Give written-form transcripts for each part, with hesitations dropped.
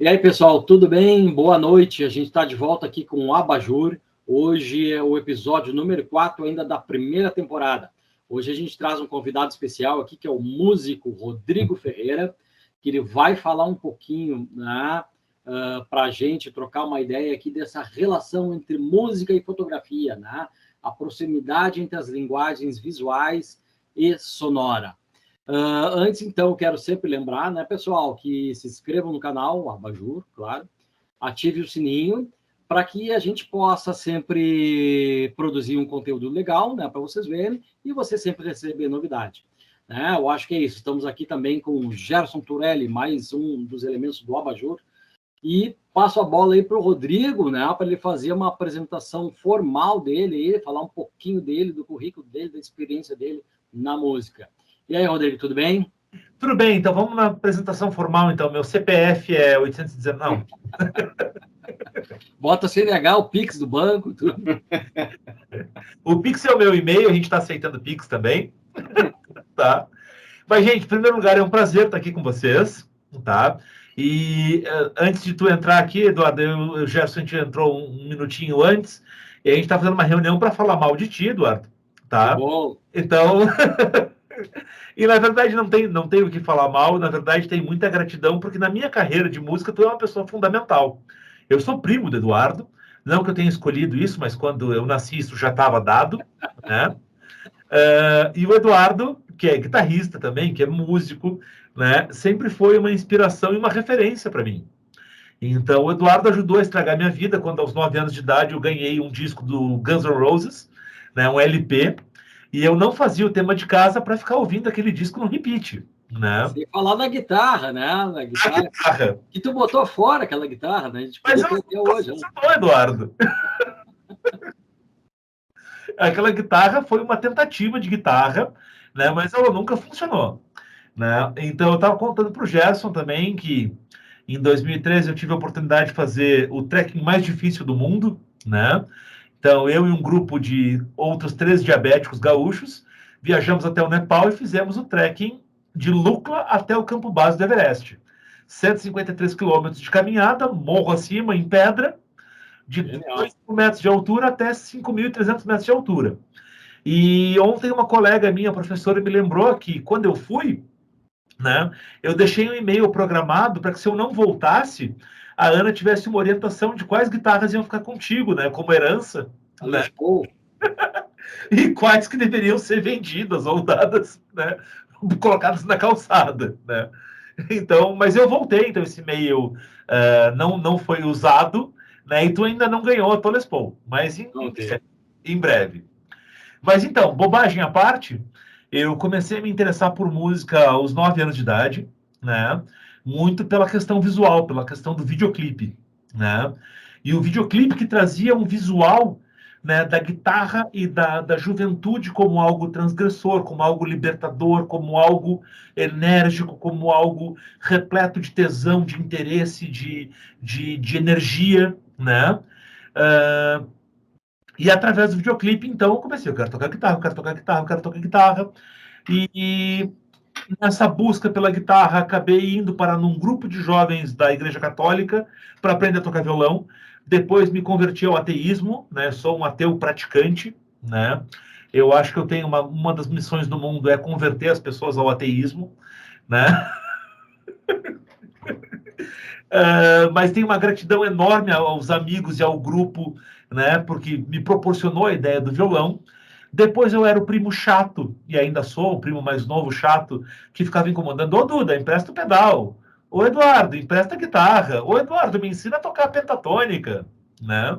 E aí, pessoal, tudo bem? Boa noite. A gente está de volta aqui com o Abajur. Hoje é o episódio número 4 ainda da primeira temporada. Hoje a gente traz um convidado especial aqui, que é o músico Rodrigo Ferreira, que ele vai falar um pouquinho, né, para a gente trocar uma ideia aqui dessa relação entre música e fotografia, né? A proximidade entre as linguagens visuais e sonora. Antes, então, quero sempre lembrar, né, pessoal, que se inscrevam no canal, Abajur, claro, ative o sininho, para que a gente possa sempre produzir um conteúdo legal, né, para vocês verem, e você sempre receber novidade. Né? Eu acho que é isso. Estamos aqui também com o Gerson Turelli, mais um dos elementos do Abajur, e passo a bola aí para o Rodrigo, né, para ele fazer uma apresentação formal dele, falar um pouquinho dele, do currículo dele, da experiência dele na música. E aí, Rodrigo, tudo bem? Tudo bem, então vamos na apresentação formal, então. Meu CPF é 819, não. Bota o CNH, o Pix do banco, tudo. O Pix é o meu e-mail, a gente está aceitando Pix também, tá? Mas, gente, em primeiro lugar, é um prazer estar aqui com vocês, tá? E antes de tu entrar aqui, Eduardo, o Gerson, a gente entrou um minutinho antes, e a gente está fazendo uma reunião para falar mal de ti, Eduardo, tá? Que bom. Então... E, na verdade, não tem o que falar mal, na verdade, tem muita gratidão, porque na minha carreira de música, tu é uma pessoa fundamental. Eu sou primo do Eduardo, não que eu tenha escolhido isso, mas quando eu nasci, isso já estava dado, né? E o Eduardo, que é guitarrista também, que é músico, né? Sempre foi uma inspiração e uma referência para mim. Então, o Eduardo ajudou a estragar minha vida, quando aos 9 anos de idade eu ganhei um disco do Guns N' Roses, né? Um LP, e eu não fazia o tema de casa para ficar ouvindo aquele disco no repeat, né? Sem falar da guitarra, né? Na guitarra. A guitarra. Que tu botou fora aquela guitarra, né? A gente Mas podia ter até hoje. Não, Eduardo. Aquela guitarra foi uma tentativa de guitarra, né? Mas ela nunca funcionou, né? Então eu estava contando para o Gerson também que em 2013 eu tive a oportunidade de fazer o trekking mais difícil do mundo, né? Então eu e um grupo de outros 3 diabéticos gaúchos viajamos até o Nepal e fizemos o trekking de Lukla até o campo base do Everest. 153 quilômetros de caminhada, morro acima, em pedra, de 2 metros de altura até 5.300 metros de altura. E ontem uma colega minha, professora, me lembrou que quando eu fui, né, eu deixei um e-mail programado para que, se eu não voltasse, a Ana tivesse uma orientação de quais guitarras iam ficar contigo, né, como herança, né, e quais que deveriam ser vendidas ou dadas, né, colocadas na calçada, né. Então, mas eu voltei, então esse e-mail não foi usado, né, e tu ainda não ganhou a tua Les Paul, mas em breve. Mas então, bobagem à parte, eu comecei a me interessar por música aos 9 anos de idade, né? Muito pela questão visual, pela questão do videoclipe, né? E o videoclipe que trazia um visual, né, da guitarra e da juventude como algo transgressor, como algo libertador, como algo enérgico, como algo repleto de tesão, de interesse, de energia, né? E através do videoclipe, então, eu comecei, eu quero tocar guitarra, eu quero tocar guitarra, eu quero tocar guitarra. E nessa busca pela guitarra, acabei indo para num grupo de jovens da Igreja Católica para aprender a tocar violão. Depois me converti ao ateísmo, né? Sou um ateu praticante, né? Eu acho que eu tenho uma das missões do mundo é converter as pessoas ao ateísmo, né? Mas tenho uma gratidão enorme aos amigos e ao grupo, né? Porque me proporcionou a ideia do violão. Depois eu era o primo chato, e ainda sou o primo mais novo chato, que ficava incomodando. Ô, Duda, empresta o pedal. Ô, Eduardo, empresta a guitarra. Ô, Eduardo, me ensina a tocar a pentatônica, né?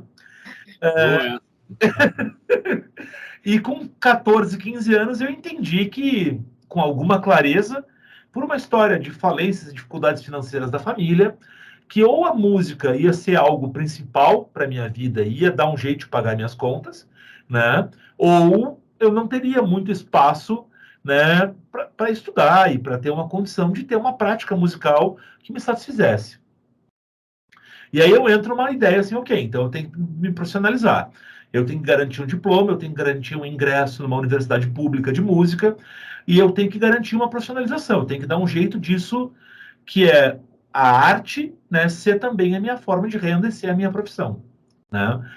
E com 14, 15 anos eu entendi que, com alguma clareza, por uma história de falências e dificuldades financeiras da família, que ou a música ia ser algo principal para minha vida, ia dar um jeito de pagar minhas contas, né? Ou eu não teria muito espaço, né, para estudar e para ter uma condição de ter uma prática musical que me satisfizesse. E aí eu entro numa ideia assim, ok, então eu tenho que me profissionalizar. Eu tenho que garantir um diploma, eu tenho que garantir um ingresso numa universidade pública de música, e eu tenho que garantir uma profissionalização. Eu tenho que dar um jeito disso, que é a arte, né, ser também a minha forma de renda e ser a minha profissão, né?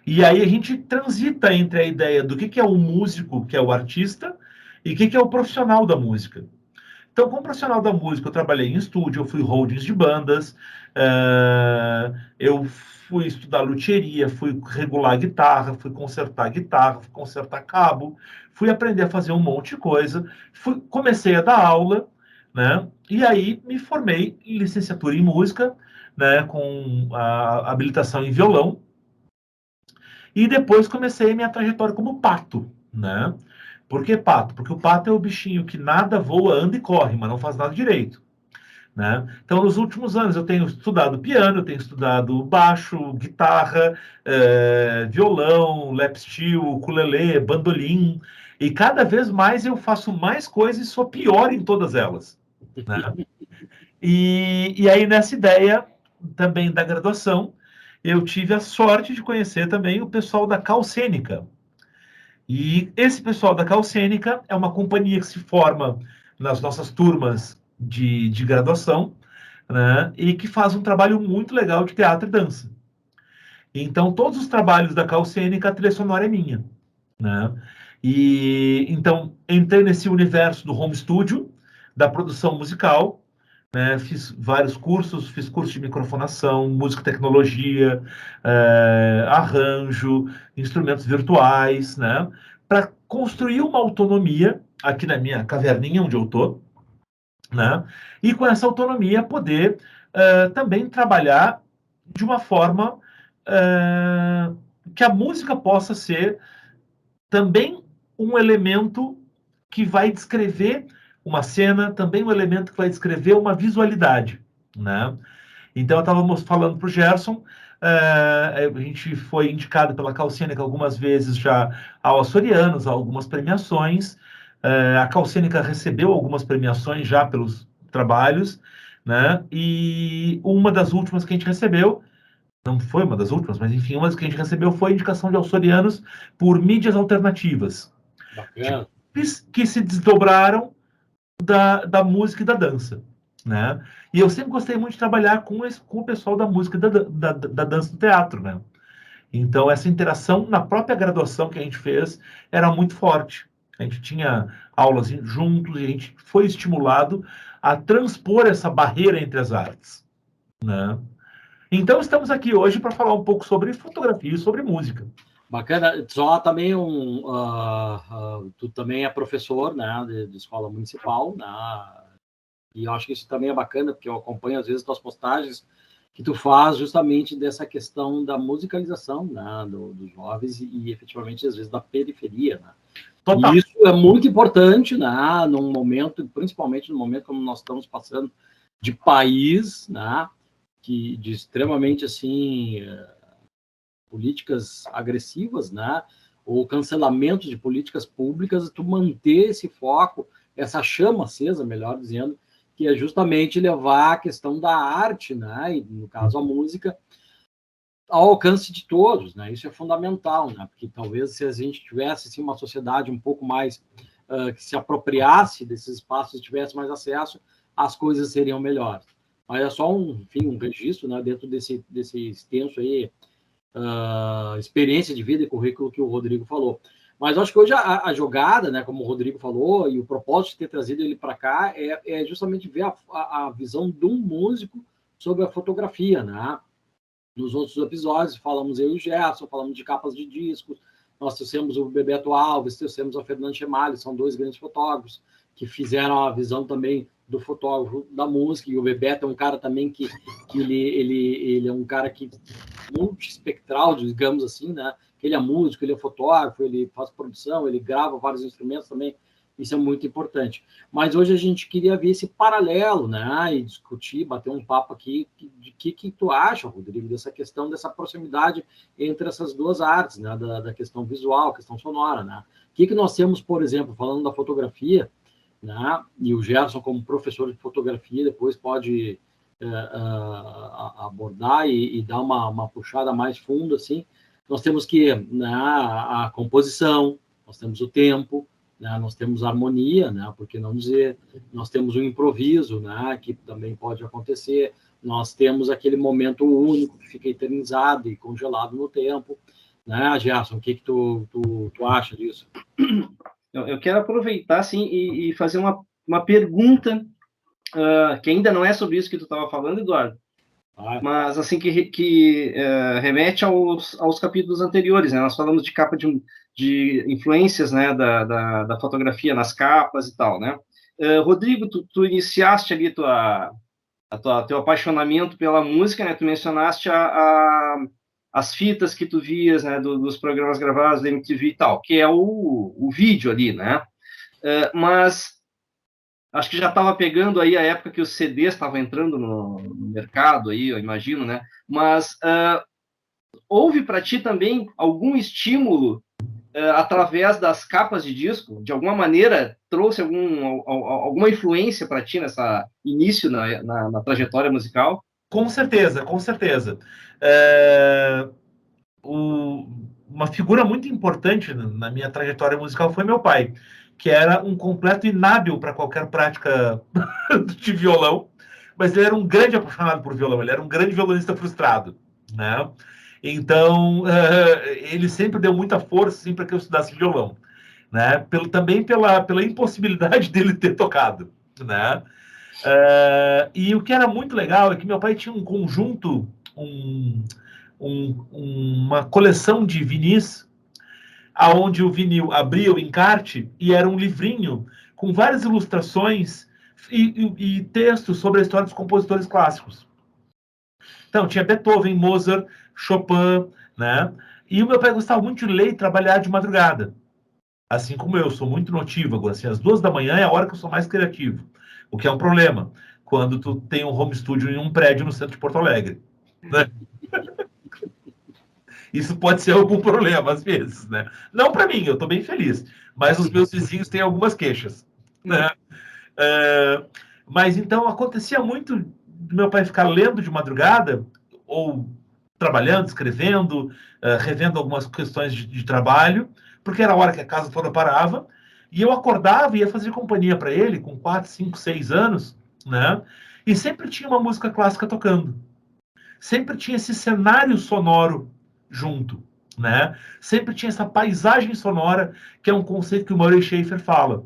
E aí a gente transita entre a ideia do que é o músico, que é o artista, e o que é o profissional da música. Então, como profissional da música, eu trabalhei em estúdio, eu fui holdings de bandas, eu fui estudar luthieria, fui regular guitarra, fui consertar cabo, fui aprender a fazer um monte de coisa, comecei a dar aula, né? E aí me formei em licenciatura em música, né? Com a habilitação em violão, e depois comecei minha trajetória como pato, né? Por que pato? Porque o pato é o bichinho que nada, voa, anda e corre, mas não faz nada direito, né? Então, nos últimos anos, eu tenho estudado piano, eu tenho estudado baixo, guitarra, violão, lap steel, ukulele, bandolim, e cada vez mais eu faço mais coisas e sou pior em todas elas, né? E aí, nessa ideia também da graduação, eu tive a sorte de conhecer também o pessoal da Calcênica. E esse pessoal da Calcênica é uma companhia que se forma nas nossas turmas de graduação, né? E que faz um trabalho muito legal de teatro e dança. Então, todos os trabalhos da Calcênica, a trilha sonora é minha, né? E então entrei nesse universo do home studio, da produção musical, né? Fiz vários cursos, fiz curso de microfonação, música e tecnologia, arranjo, instrumentos virtuais, né? Para construir uma autonomia aqui na minha caverninha onde eu estou, né? E com essa autonomia poder também trabalhar de uma forma que a música possa ser também um elemento que vai descrever uma cena, também um elemento que vai descrever uma visualidade, né? Então, estávamos falando para o Gerson, a gente foi indicado pela Calcênica algumas vezes já ao Açorianos, a algumas premiações. A Calcênica recebeu algumas premiações já pelos trabalhos, né? E uma das últimas que a gente recebeu, não foi uma das últimas, mas enfim, uma das que a gente recebeu foi a indicação de Açorianos por mídias alternativas, Bacana. que se desdobraram da música e da dança, né? E eu sempre gostei muito de trabalhar com o pessoal da música e da dança do teatro, né? Então, essa interação na própria graduação que a gente fez era muito forte. A gente tinha aulas juntos e a gente foi estimulado a transpor essa barreira entre as artes, né? Então, estamos aqui hoje para falar um pouco sobre fotografia e sobre música. Bacana. Só também tu também é professor, né, de escola municipal, né? E eu acho que isso também é bacana, porque eu acompanho às vezes tuas postagens que tu faz justamente dessa questão da musicalização, né, dos jovens e efetivamente às vezes da periferia, né? Total. E isso é muito importante, né, num momento, principalmente no momento como nós estamos passando de país, né, que de extremamente assim políticas agressivas, né, ou cancelamento de políticas públicas, tu manter esse foco, essa chama acesa, melhor dizendo, que é justamente levar a questão da arte, né, e no caso a música, ao alcance de todos, né? Isso é fundamental, né? Porque talvez se a gente tivesse assim, uma sociedade um pouco mais que se apropriasse desses espaços, tivesse mais acesso, as coisas seriam melhores. Mas é só enfim, um registro, né? Dentro desse extenso aí experiência de vida e currículo que o Rodrigo falou. Mas acho que hoje a jogada, né, como o Rodrigo falou, e o propósito de ter trazido ele para cá é justamente ver a visão de um músico sobre a fotografia, né? Nos outros episódios, falamos eu e o Gerson, falamos de capas de discos, nós trouxemos o Bebeto Alves, trouxemos a Fernanda Chemalho, são dois grandes fotógrafos que fizeram a visão também do fotógrafo da música, e o Bebeto é um cara também que ele é um cara que multiespectral, digamos assim, né? Ele é músico, ele é fotógrafo, ele faz produção, ele grava vários instrumentos também, isso é muito importante. Mas hoje a gente queria ver esse paralelo, né? E discutir, bater um papo aqui de que tu acha, Rodrigo, dessa questão, dessa proximidade entre essas duas artes, né? Da questão visual, questão sonora, né? O que nós temos, por exemplo, falando da fotografia, né? E o Gerson, como professor de fotografia, depois pode abordar e dar uma puxada mais fundo, assim. Nós temos que, né, a composição, nós temos o tempo, né, nós temos a harmonia, né, por que não dizer, nós temos o improviso, né, que também pode acontecer, nós temos aquele momento único que fica eternizado e congelado no tempo, né, Gerson? O que tu acha disso? Eu quero aproveitar, assim, e fazer uma pergunta que ainda não é sobre isso que tu estava falando, Eduardo, mas, assim, que remete aos capítulos anteriores, né? Nós falamos de capa de influências, né, da fotografia nas capas e tal, né? Rodrigo, tu iniciaste ali teu apaixonamento pela música, né? Tu mencionaste as fitas que tu vias, né, dos programas gravados da MTV e tal, que é o vídeo ali, né? Mas acho que já estava pegando aí a época que os CDs estavam entrando no mercado aí, eu imagino, né? Mas houve para ti também algum estímulo através das capas de disco? De alguma maneira trouxe alguma influência para ti nessa início na trajetória musical? Com certeza, com certeza. Uma figura muito importante na minha trajetória musical foi meu pai, que era um completo inábil para qualquer prática de violão, mas ele era um grande apaixonado por violão, ele era um grande violonista frustrado, né? Então, ele sempre deu muita força assim, para que eu estudasse violão, né? Também pela impossibilidade dele ter tocado, né? E o que era muito legal é que meu pai tinha um conjunto, uma coleção de vinis, aonde o vinil abria o encarte e era um livrinho com várias ilustrações e textos sobre a história dos compositores clássicos. Então, tinha Beethoven, Mozart, Chopin, né? E o meu pai gostava muito de ler e trabalhar de madrugada. Assim como eu, sou muito notívago. Assim, às 2 da manhã é a hora que eu sou mais criativo. O que é um problema quando tu tem um home studio em um prédio no centro de Porto Alegre, né? Isso pode ser algum problema, às vezes, né? Não para mim, eu estou bem feliz. Mas os meus vizinhos têm algumas queixas, né? Mas, então, acontecia muito do meu pai ficar lendo de madrugada, ou trabalhando, escrevendo, revendo algumas questões de trabalho, porque era a hora que a casa toda parava, e eu acordava e ia fazer companhia para ele, com 4, 5, 6 anos, né? E sempre tinha uma música clássica tocando. Sempre tinha esse cenário sonoro junto, né? Sempre tinha essa paisagem sonora, que é um conceito que o Murray Schafer fala.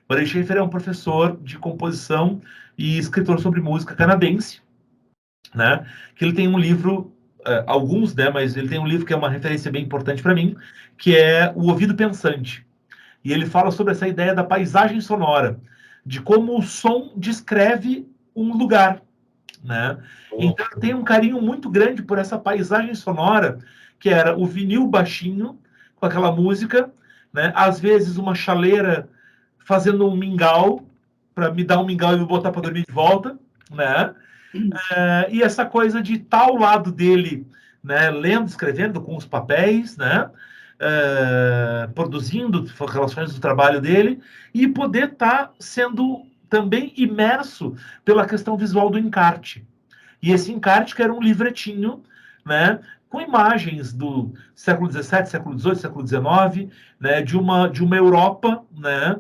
Murray Schafer é um professor de composição e escritor sobre música canadense, né? Que ele tem um livro, alguns, né? Mas ele tem um livro que é uma referência bem importante para mim, que é O Ouvido Pensante. E ele fala sobre essa ideia da paisagem sonora, de como o som descreve um lugar, né? Então eu tenho um carinho muito grande por essa paisagem sonora, que era o vinil baixinho, com aquela música, né? Às vezes uma chaleira fazendo um mingau, para me dar um mingau e me botar para dormir de volta, né? E essa coisa de estar ao lado dele, né? Lendo, escrevendo com os papéis, né? Produzindo relações do trabalho dele, e poder estar sendo também imerso pela questão visual do encarte. E esse encarte que era um livretinho, né, com imagens do século XVII, século XVIII, século XIX, né, de uma Europa, né,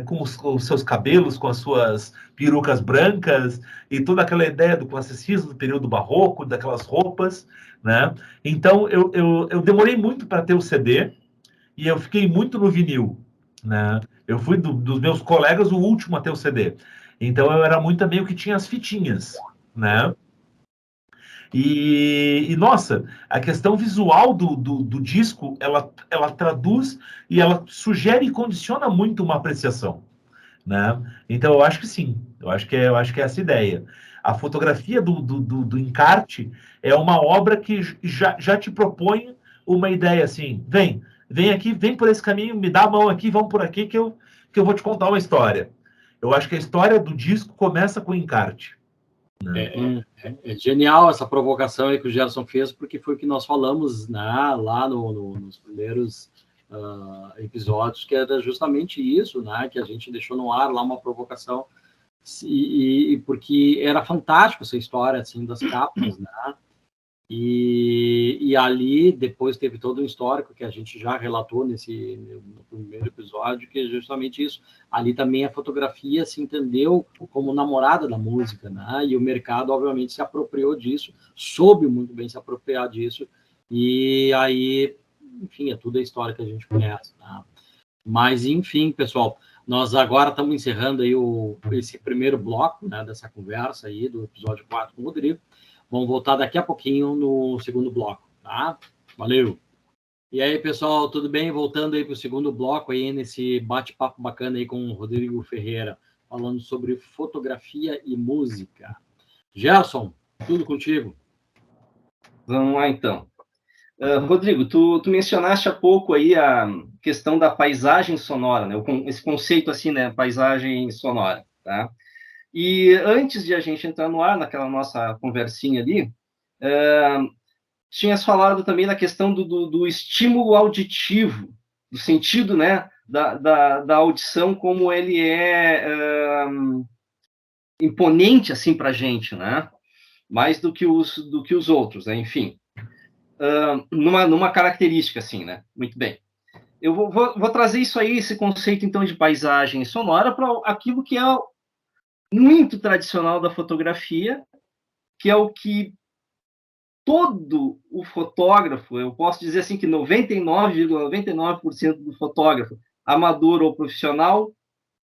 com os seus cabelos, com as suas perucas brancas, e toda aquela ideia do classicismo, do período barroco, daquelas roupas, né? Então, eu demorei muito para ter o CD, e eu fiquei muito no vinil, né? Eu fui dos meus colegas o último a ter o CD. Então, eu era muito também o que tinha as fitinhas, né? Nossa, a questão visual do disco, ela traduz e ela sugere e condiciona muito uma apreciação, né? Então, eu acho que sim, eu acho que é essa ideia. A fotografia do encarte é uma obra que já te propõe uma ideia assim, vem aqui, vem por esse caminho, me dá a mão aqui, vamos por aqui que eu vou te contar uma história. Eu acho que a história do disco começa com o encarte. É genial essa provocação aí que o Gerson fez, porque foi o que nós falamos, né, lá nos primeiros episódios, que era justamente isso, né, que a gente deixou no ar lá uma provocação, e porque era fantástico essa história assim das capas, né? E ali, depois teve todo um histórico que a gente já relatou no primeiro episódio, que é justamente isso. Ali também a fotografia se entendeu como namorada da música, né? E o mercado, obviamente, se apropriou disso, soube muito bem se apropriar disso, e aí, enfim, é tudo a história que a gente conhece, né? Mas, enfim, pessoal, nós agora estamos encerrando aí esse primeiro bloco, né, dessa conversa aí, do episódio 4 com o Rodrigo. Vamos voltar daqui a pouquinho no segundo bloco, tá? Valeu! E aí, pessoal, tudo bem? Voltando aí para o segundo bloco aí, nesse bate-papo bacana aí com o Rodrigo Ferreira, falando sobre fotografia e música. Gerson, tudo contigo? Vamos lá, então. Rodrigo, tu mencionaste há pouco aí a questão da paisagem sonora, né? Esse conceito assim, né? Paisagem sonora, tá? E antes de a gente entrar no ar, naquela nossa conversinha ali, tinhas falado também da questão do estímulo auditivo, do sentido, né? Da audição, como ele é imponente assim para a gente, né? Mais do que os outros, né? Enfim. Numa característica, assim, né? Muito bem. Eu vou trazer isso aí, esse conceito, então, de paisagem sonora para aquilo que é muito tradicional da fotografia, que é o que todo o fotógrafo, eu posso dizer assim que 99,99% do fotógrafo, amador ou profissional,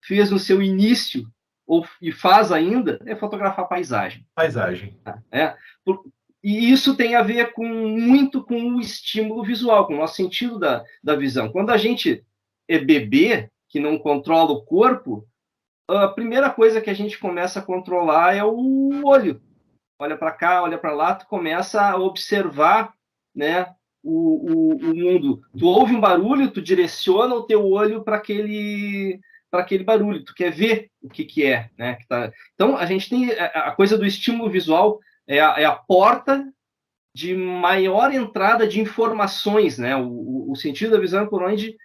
fez no seu início, e faz ainda, é fotografar paisagem. Paisagem. E isso tem a ver muito com o estímulo visual, com o nosso sentido da visão. Quando a gente é bebê, que não controla o corpo, a primeira coisa que a gente começa a controlar é o olho. Olha para cá, olha para lá, tu começa a observar, né, o mundo. Tu ouve um barulho, tu direciona o teu olho para aquele barulho, tu quer ver o que é, né? Então, a gente tem a coisa do estímulo visual, é a porta de maior entrada de informações, né? O sentido da visão é por onde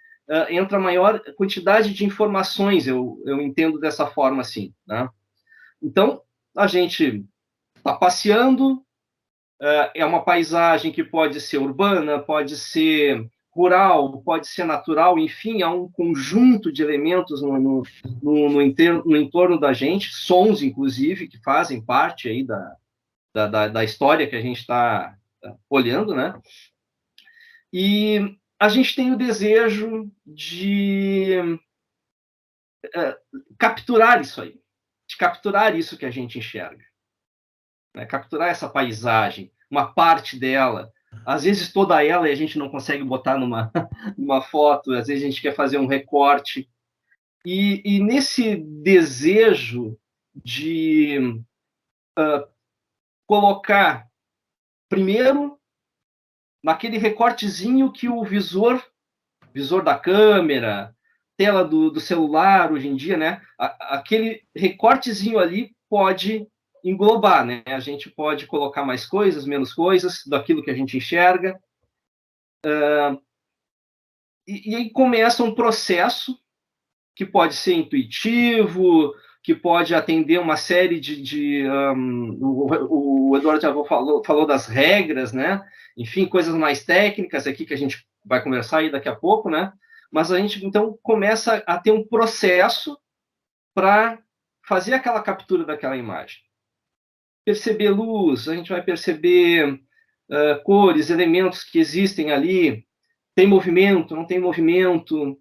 entra a maior quantidade de informações, eu entendo dessa forma assim, né? Então, a gente está passeando, é uma paisagem que pode ser urbana, pode ser rural, pode ser natural, enfim, há um conjunto de elementos no entorno da gente, sons, inclusive, que fazem parte aí da história que a gente está olhando, né? E a gente tem o desejo de capturar isso aí, de capturar isso que a gente enxerga, né? Capturar essa paisagem, uma parte dela, às vezes toda ela, e a gente não consegue botar numa foto, às vezes a gente quer fazer um recorte, e nesse desejo de colocar, primeiro, naquele recortezinho que o visor da câmera, tela do celular hoje em dia, né? Aquele recortezinho ali pode englobar, né? A gente pode colocar mais coisas, menos coisas, daquilo que a gente enxerga. E aí começa um processo que pode ser intuitivo, que pode atender uma série o Eduardo já falou das regras, né? Enfim, coisas mais técnicas aqui que a gente vai conversar aí daqui a pouco, né? Mas a gente, então, começa a ter um processo para fazer aquela captura daquela imagem. Perceber luz, a gente vai perceber cores, elementos que existem ali, tem movimento, não tem movimento,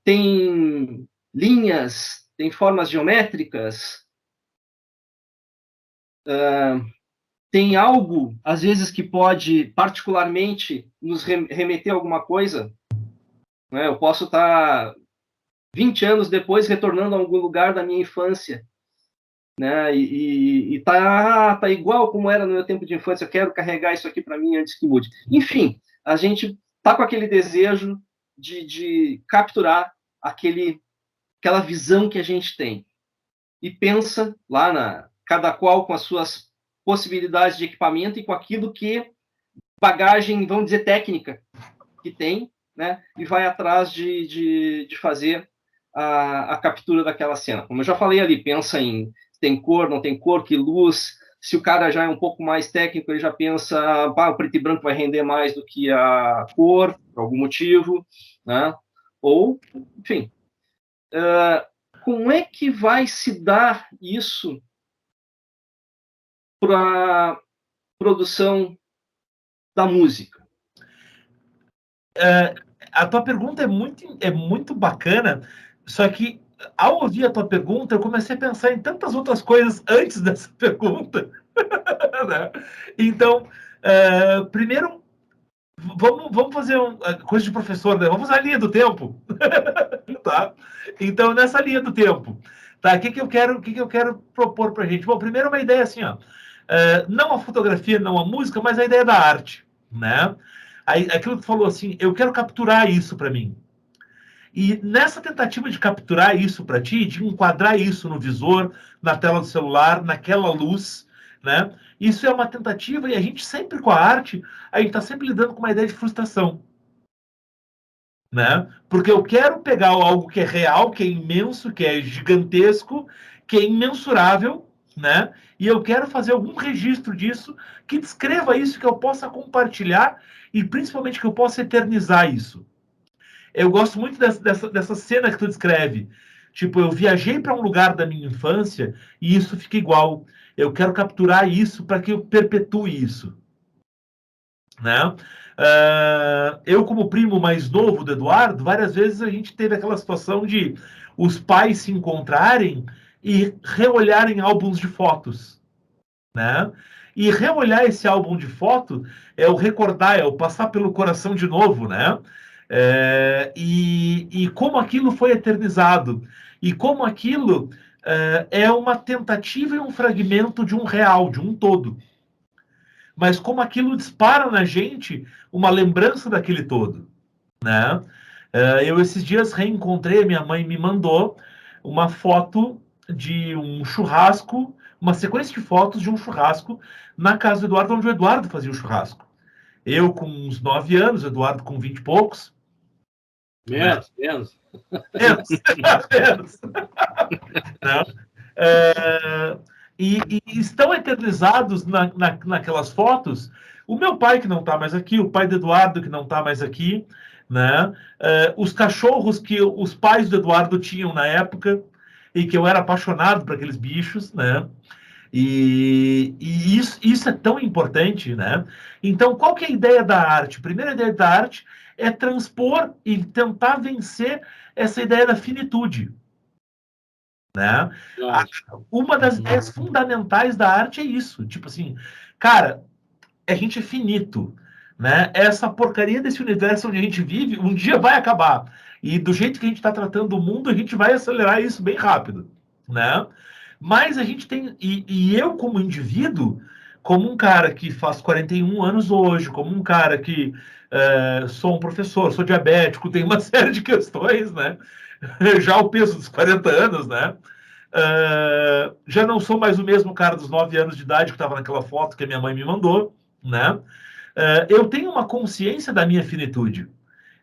tem linhas, tem formas geométricas, tem algo, às vezes, que pode particularmente nos remeter a alguma coisa, né? Eu posso estar 20 anos depois retornando a algum lugar da minha infância, né? E tá igual como era no meu tempo de infância, eu quero carregar isso aqui para mim antes que mude. Enfim, a gente tá com aquele desejo de capturar aquela visão que a gente tem. E pensa lá cada qual com as suas possibilidades de equipamento e com aquilo que bagagem, vamos dizer, técnica que tem, né? E vai atrás de fazer a captura daquela cena. Como eu já falei ali, pensa em tem cor, não tem cor, que luz, Se o cara já é um pouco mais técnico, ele já pensa, o preto e branco vai render mais do que a cor, por algum motivo, né? Ou, enfim, como é que vai se dar isso para produção da música? A tua pergunta é muito bacana, só que ao ouvir a tua pergunta, eu comecei a pensar em tantas outras coisas antes dessa pergunta. Né? Então, primeiro, vamos fazer coisa de professor, né? Vamos usar a linha do tempo. Tá? Então, nessa linha do tempo, tá? O que eu quero propor para a gente? Bom, primeiro uma ideia assim, ó, não a fotografia, não a música, mas a ideia da arte, né? Aquilo que tu falou assim, eu quero capturar isso para mim. E nessa tentativa de capturar isso para ti, de enquadrar isso no visor, na tela do celular, naquela luz, né? Isso é uma tentativa, e a gente sempre com a arte, a gente está sempre lidando com uma ideia de frustração. Né? Porque eu quero pegar algo que é real, que é imenso, que é gigantesco, que é imensurável, né? E eu quero fazer algum registro disso que descreva isso, que eu possa compartilhar e principalmente que eu possa eternizar isso. Eu gosto muito dessa cena que tu descreve. Tipo, eu viajei para um lugar da minha infância e isso fica igual. Eu quero capturar isso para que eu perpetue isso. Né? Eu, como primo mais novo do Eduardo, várias vezes a gente teve aquela situação de os pais se encontrarem e reolharem álbuns de fotos. Né? E reolhar esse álbum de foto é o recordar, é o passar pelo coração de novo, né? E como aquilo foi eternizado, e como aquilo é uma tentativa e um fragmento de um real, de um todo. Mas como aquilo dispara na gente uma lembrança daquele todo, né? Eu esses dias reencontrei, minha mãe me mandou uma foto de um churrasco, uma sequência de fotos de um churrasco na casa do Eduardo, onde o Eduardo fazia o churrasco. Eu com uns 9 anos, o Eduardo com 20 e poucos. Menos. Menos. Né? E estão eternizados naquelas fotos o meu pai, que não está mais aqui, o pai do Eduardo, que não está mais aqui, né? Os cachorros que os pais do Eduardo tinham na época e que eu era apaixonado por aqueles bichos, né? E isso é tão importante, né? Então, qual que é a ideia da arte? A primeira ideia da arte é transpor e tentar vencer essa ideia da finitude. Né? Uma das ideias fundamentais da arte é isso. Tipo assim, cara, a gente é finito. Né? Essa porcaria desse universo onde a gente vive, um dia vai acabar. E do jeito que a gente está tratando o mundo, a gente vai acelerar isso bem rápido. Né? Mas a gente tem. E eu, como indivíduo, como um cara que faz 41 anos hoje, como um cara que sou um professor, sou diabético, tenho uma série de questões, né? Já o peso dos 40 anos, né? Já não sou mais o mesmo cara dos 9 anos de idade que estava naquela foto que a minha mãe me mandou, né? Eu tenho uma consciência da minha finitude,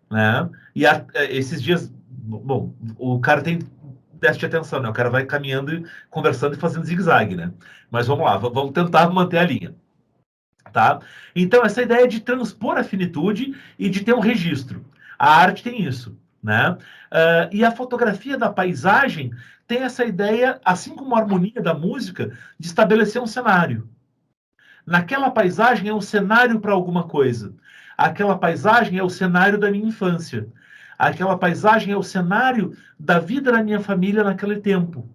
né? E esses dias, bom, o cara tem déficit de atenção, né? O cara vai caminhando, conversando e fazendo zigue-zague, né? Mas vamos lá, vamos tentar manter a linha, tá? Então, essa ideia de transpor a finitude e de ter um registro. A arte tem isso, né? E a fotografia da paisagem tem essa ideia, assim como a harmonia da música, de estabelecer um cenário. Naquela paisagem é um cenário para alguma coisa. Aquela paisagem é o cenário da minha infância. Aquela paisagem é o cenário da vida da minha família naquele tempo.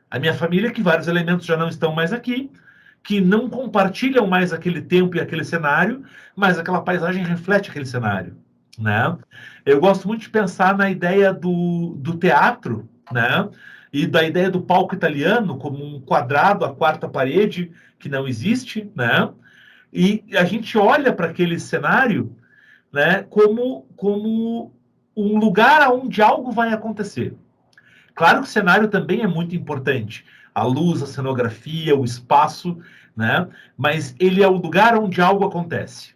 A minha família, que vários elementos já não estão mais aqui, que não compartilham mais aquele tempo e aquele cenário, mas aquela paisagem reflete aquele cenário, né? Eu gosto muito de pensar na ideia do teatro, né? E da ideia do palco italiano como um quadrado, a quarta parede, que não existe, né? E a gente olha para aquele cenário, né, como um lugar onde algo vai acontecer. Claro que o cenário também é muito importante. A luz, a cenografia, o espaço, né? Mas ele é o lugar onde algo acontece.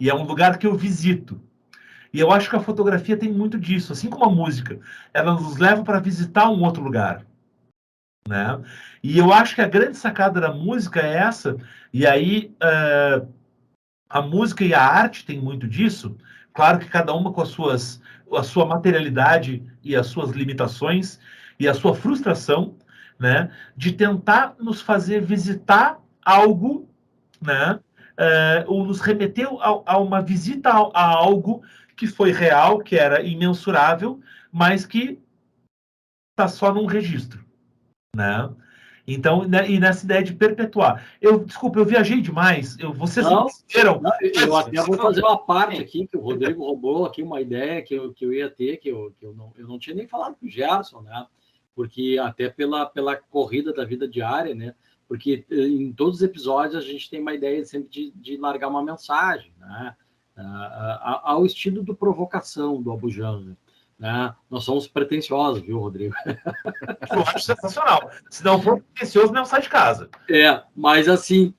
E é um lugar que eu visito. E eu acho que a fotografia tem muito disso, assim como a música. Ela nos leva para visitar um outro lugar. né? E eu acho que a grande sacada da música é essa, e aí a música e a arte tem muito disso, claro que cada uma com a sua materialidade e as suas limitações e a sua frustração, né, de tentar nos fazer visitar algo, né, ou nos remeter a uma visita a algo que foi real, que era imensurável, mas que está só num registro, né? Então, né, e nessa ideia de perpetuar. Desculpa, eu viajei demais. Vocês Não, entenderam? eu até vou fazer uma parte aqui, que o Rodrigo roubou aqui uma ideia que eu ia ter, que eu não tinha nem falado com o Gerson, né? Porque até pela corrida da vida diária, né? Porque em todos os episódios a gente tem uma ideia sempre de largar uma mensagem, né? Ao estilo do provocação do Abujamra, né? Nós somos pretensiosos, viu, Rodrigo? Eu acho sensacional. Se não for pretensioso, não sai de casa. Mas assim,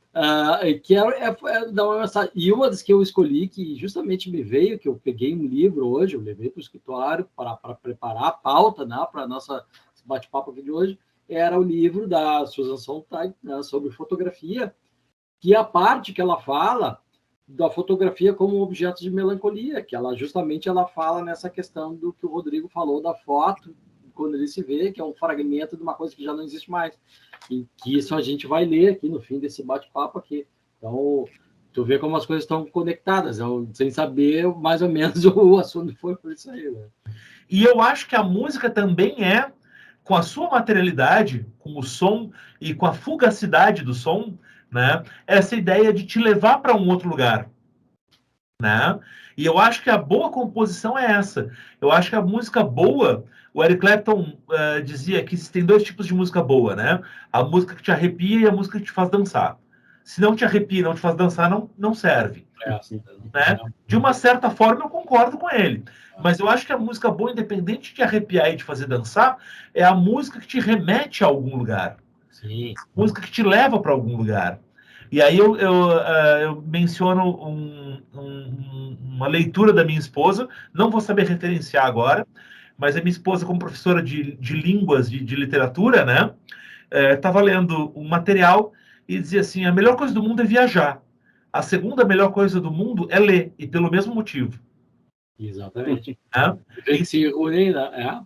que é dar uma mensagem. E uma das que eu escolhi, que justamente me veio, que eu peguei um livro hoje, eu levei para o escritório para preparar a pauta, né, para nossa bate-papo aqui de hoje, era o livro da Susan Sontag, né, sobre fotografia, que a parte que ela fala da fotografia como objeto de melancolia, que ela justamente ela fala nessa questão do que o Rodrigo falou da foto, quando ele se vê, que é um fragmento de uma coisa que já não existe mais. E que isso a gente vai ler aqui no fim desse bate-papo aqui. Então, tu vê como as coisas estão conectadas, sem saber mais ou menos o assunto foi por isso aí, né? E eu acho que a música também com a sua materialidade, com o som e com a fugacidade do som, né? Essa ideia de te levar para um outro lugar, né? E eu acho que a boa composição é essa. Eu acho que a música boa, o Eric Clapton dizia que tem dois tipos de música boa, né? A música que te arrepia e a música que te faz dançar. Se não te arrepia e não te faz dançar, não serve. Assim, né? De uma certa forma, eu concordo com ele. Mas eu acho que a música boa, independente de arrepiar e de fazer dançar, é a música que te remete a algum lugar. Sim. A música que te leva para algum lugar. E aí eu menciono uma leitura da minha esposa, não vou saber referenciar agora, mas a minha esposa, como professora de línguas, de literatura, né, estava lendo um material e dizia assim, a melhor coisa do mundo é viajar. A segunda melhor coisa do mundo é ler, e pelo mesmo motivo. Exatamente. Né? Tem que se unir, né?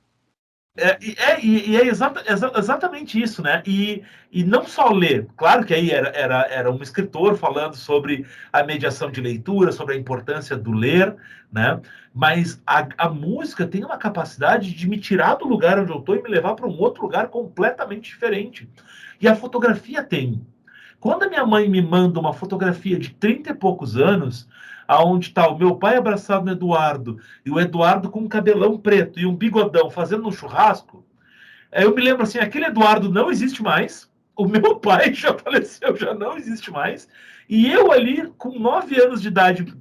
Exatamente isso, né? E não só ler, claro que aí era um escritor falando sobre a mediação de leitura, sobre a importância do ler, né? Mas a música tem uma capacidade de me tirar do lugar onde eu estou e me levar para um outro lugar completamente diferente. E a fotografia tem. Quando a minha mãe me manda uma fotografia de 30 e poucos anos, aonde está o meu pai abraçado no Eduardo, e o Eduardo com um cabelão preto e um bigodão fazendo um churrasco, eu me lembro assim, aquele Eduardo não existe mais, o meu pai já faleceu, já não existe mais, e eu ali, com 9 anos de idade,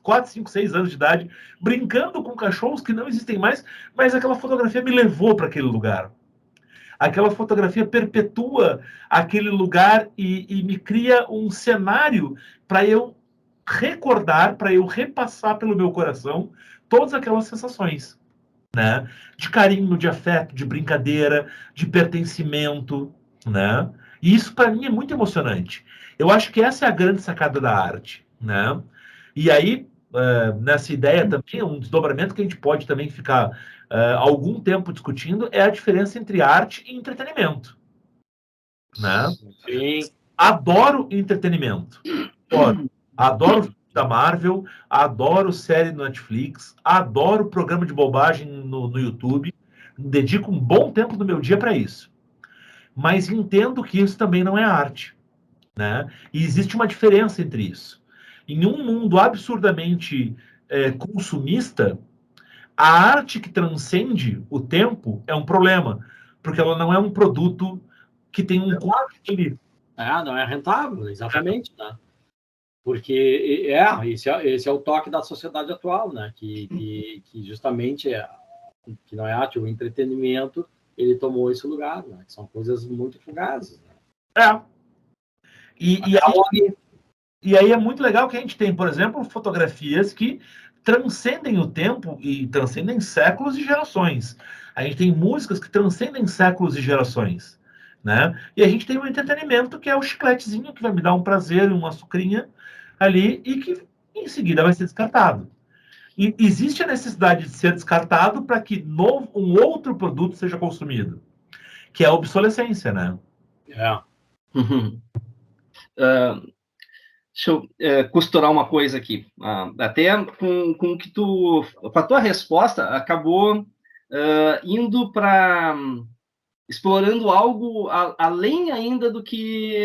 4, 5, 6 anos de idade, brincando com cachorros que não existem mais, mas aquela fotografia me levou para aquele lugar. Aquela fotografia perpetua aquele lugar e me cria um cenário para eu recordar, para eu repassar pelo meu coração todas aquelas sensações, né? De carinho, de afeto, de brincadeira, de pertencimento, né? E isso para mim é muito emocionante. Eu acho que essa é a grande sacada da arte, né? E aí, nessa ideia também, um desdobramento que a gente pode também ficar algum tempo discutindo é a diferença entre arte e entretenimento, né? Sim. Adoro entretenimento. Adoro da Marvel, adoro série no Netflix, adoro programa de bobagem no YouTube, dedico um bom tempo do meu dia para isso. Mas entendo que isso também não é arte, né? E existe uma diferença entre isso. Em um mundo absurdamente consumista, a arte que transcende o tempo é um problema, porque ela não é um produto que tem um custo ali. Não é rentável, exatamente, né? Porque esse é o toque da sociedade atual, né? Que justamente que não é arte, o entretenimento, ele tomou esse lugar, né? Que são coisas muito fugazes, né? E aí é muito legal que a gente tem, por exemplo, fotografias que transcendem o tempo e transcendem séculos e gerações. A gente tem músicas que transcendem séculos e gerações, né? E a gente tem um entretenimento que é o chicletezinho, que vai me dar um prazer, uma açucrinha ali, e que em seguida vai ser descartado. E existe a necessidade de ser descartado para que um outro produto seja consumido, que é a obsolescência, né? Uhum. Deixa eu costurar uma coisa aqui. Até com que com a tua resposta, acabou indo para explorando algo além ainda do que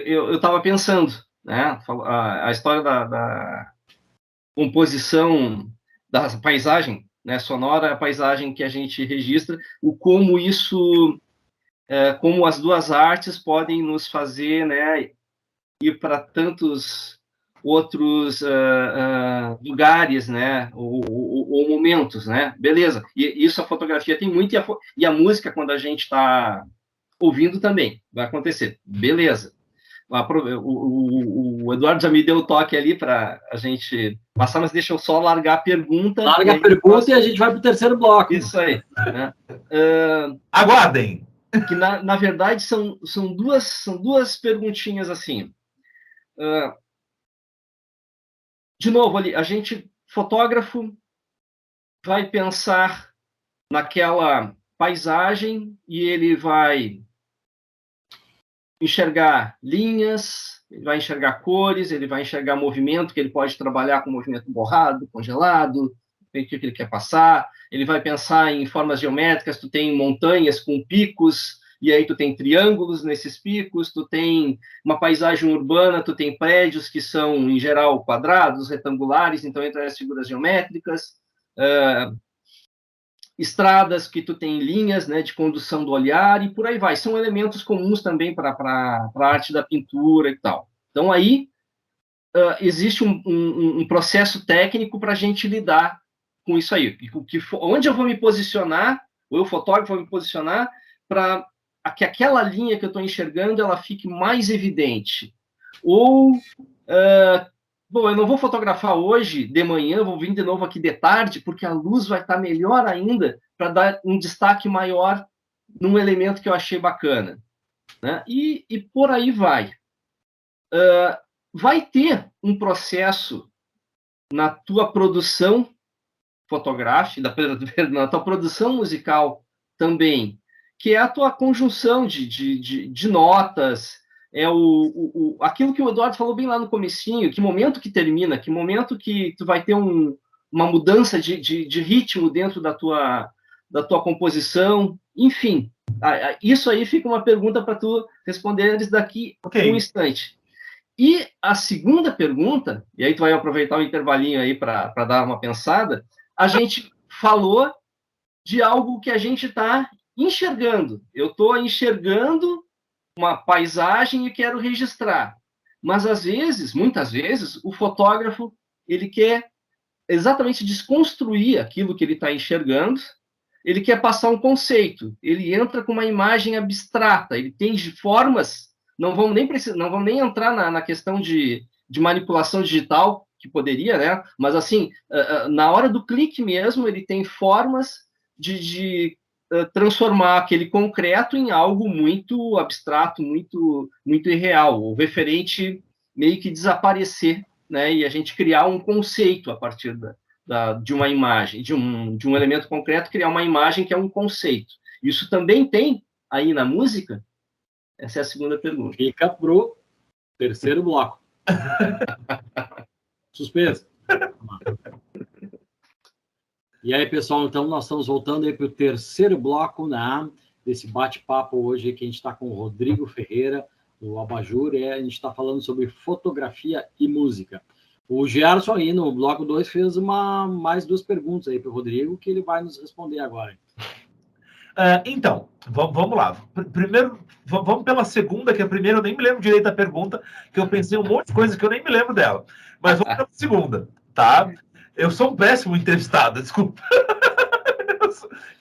eu estava pensando, né? A história da composição da paisagem, né, sonora, a paisagem que a gente registra, como isso, como as duas artes podem nos fazer, né, ir para tantos outros lugares, né, ou momentos, né, beleza. E isso a fotografia tem muito, e a música, quando a gente está ouvindo também, vai acontecer, beleza. O Eduardo já me deu o toque ali para a gente passar, mas deixa eu só largar a pergunta. Larga a pergunta e a gente vai para o terceiro bloco. Isso aí. Né? Aguardem! Que, na verdade, são duas perguntinhas assim. De novo, ali, a gente, fotógrafo, vai pensar naquela paisagem e ele vai enxergar linhas, ele vai enxergar cores, ele vai enxergar movimento, que ele pode trabalhar com movimento borrado, congelado, o que ele quer passar, ele vai pensar em formas geométricas, tu tem montanhas com picos, e aí tu tem triângulos nesses picos, tu tem uma paisagem urbana, tu tem prédios que são, em geral, quadrados, retangulares, então entra as figuras geométricas, estradas que tu tem linhas, né, de condução do olhar e por aí vai. São elementos comuns também para a arte da pintura e tal. Então, aí existe um processo técnico para a gente lidar com isso aí. Onde eu vou me posicionar, ou eu, fotógrafo, vou me posicionar para que aquela linha que eu estou enxergando ela fique mais evidente. Ou... bom, eu não vou fotografar hoje de manhã, vou vir de novo aqui de tarde, porque a luz vai estar melhor ainda para dar um destaque maior num elemento que eu achei bacana. Né? E por aí vai. Vai ter um processo na tua produção fotográfica, na tua produção musical também, que é a tua conjunção de notas, aquilo que o Eduardo falou bem lá no comecinho, que momento que termina, que momento que tu vai ter uma mudança de ritmo dentro da tua composição, enfim. Isso aí fica uma pergunta para tu responderes daqui um instante. E a segunda pergunta, e aí tu vai aproveitar o intervalinho aí para dar uma pensada, a gente falou de algo que a gente está enxergando. Eu estou enxergando uma paisagem e quero registrar. Mas, às vezes, muitas vezes, o fotógrafo ele quer exatamente desconstruir aquilo que ele está enxergando, ele quer passar um conceito, ele entra com uma imagem abstrata, ele tem formas, não vamos nem entrar na questão de manipulação digital, que poderia, né? Mas, assim, na hora do clique mesmo, ele tem formas de transformar aquele concreto em algo muito abstrato, muito, muito irreal, o referente meio que desaparecer, né? E a gente criar um conceito a partir de uma imagem, de um elemento concreto, criar uma imagem que é um conceito. Isso também tem aí na música? Essa é a segunda pergunta. Fica pro terceiro bloco. Suspensa. E aí, pessoal, então nós estamos voltando aí para o terceiro bloco, né, desse bate-papo hoje que a gente está com o Rodrigo Ferreira, do Abajur, a gente está falando sobre fotografia e música. O Gerson aí, no bloco 2, fez mais duas perguntas aí para o Rodrigo, que ele vai nos responder agora. Então, vamos lá. Primeiro, vamos pela segunda, que a primeira eu nem me lembro direito da pergunta, que eu pensei um monte de coisa que eu nem me lembro dela. Mas vamos pela segunda, tá? Eu sou um péssimo entrevistado, desculpa.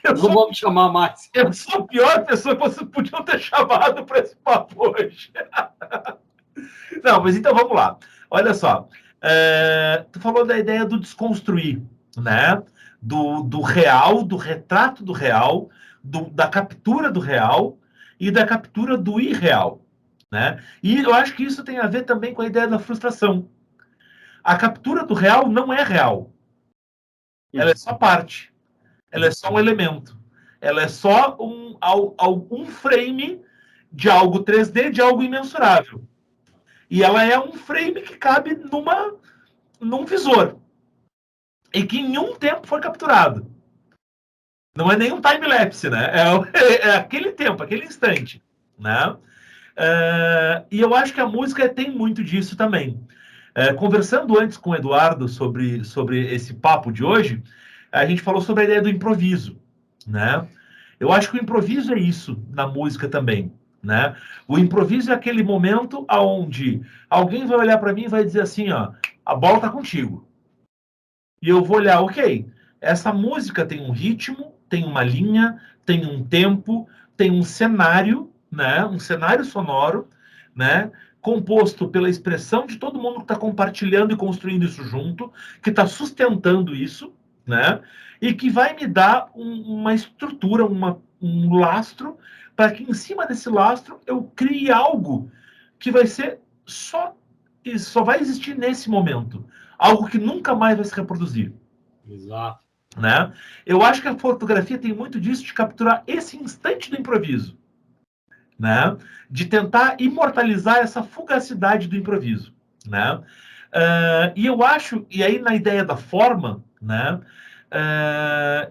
Não vou me chamar mais. Eu sou a pior pessoa que vocês podiam ter chamado para esse papo hoje. Não, mas então vamos lá. Olha só. Tu falou da ideia do desconstruir, né? Do real, do retrato do real, da captura do real e da captura do irreal, né? E eu acho que isso tem a ver também com a ideia da frustração. A captura do real não é real. Ela é só parte. Ela é só um elemento. Ela é só um frame de algo 3D, de algo imensurável. E ela é um frame que cabe num visor. E que em um tempo foi capturado. Não é nem um time-lapse, né? É aquele tempo, aquele instante, né? E eu acho que a música tem muito disso também. Conversando antes com o Eduardo sobre esse papo de hoje, a gente falou sobre a ideia do improviso, né? Eu acho que o improviso é isso na música também, né? O improviso é aquele momento onde alguém vai olhar para mim e vai dizer assim, ó, a bola tá contigo. E eu vou olhar, ok, essa música tem um ritmo, tem uma linha, tem um tempo, tem um cenário, né? Um cenário sonoro, né? Composto pela expressão de todo mundo que está compartilhando e construindo isso junto, que está sustentando isso, né? E que vai me dar uma estrutura, um lastro, para que em cima desse lastro eu crie algo que vai ser só vai existir nesse momento. Algo que nunca mais vai se reproduzir. Exato. Né? Eu acho que a fotografia tem muito disso, de capturar esse instante do improviso. Né? De tentar imortalizar essa fugacidade do improviso. Né? E eu acho, e aí na ideia da forma, né?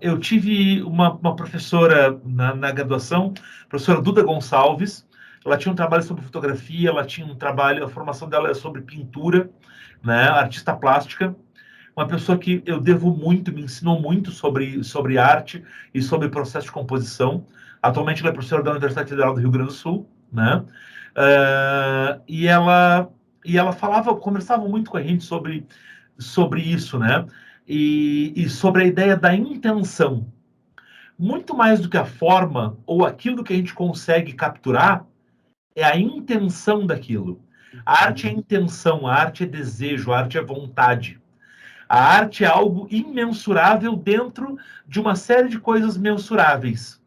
Eu tive uma professora na graduação, professora Duda Gonçalves. Ela tinha um trabalho sobre fotografia, ela tinha um trabalho, a formação dela é sobre pintura, né? Artista plástica. Uma pessoa que eu devo muito, me ensinou muito sobre arte e sobre processo de composição. Atualmente ela é professora da Universidade Federal do Rio Grande do Sul, né? E ela conversava muito com a gente sobre isso, né? E sobre a ideia da intenção. Muito mais do que a forma ou aquilo que a gente consegue capturar, é a intenção daquilo. A arte é intenção, a arte é desejo, a arte é vontade. A arte é algo imensurável dentro de uma série de coisas mensuráveis.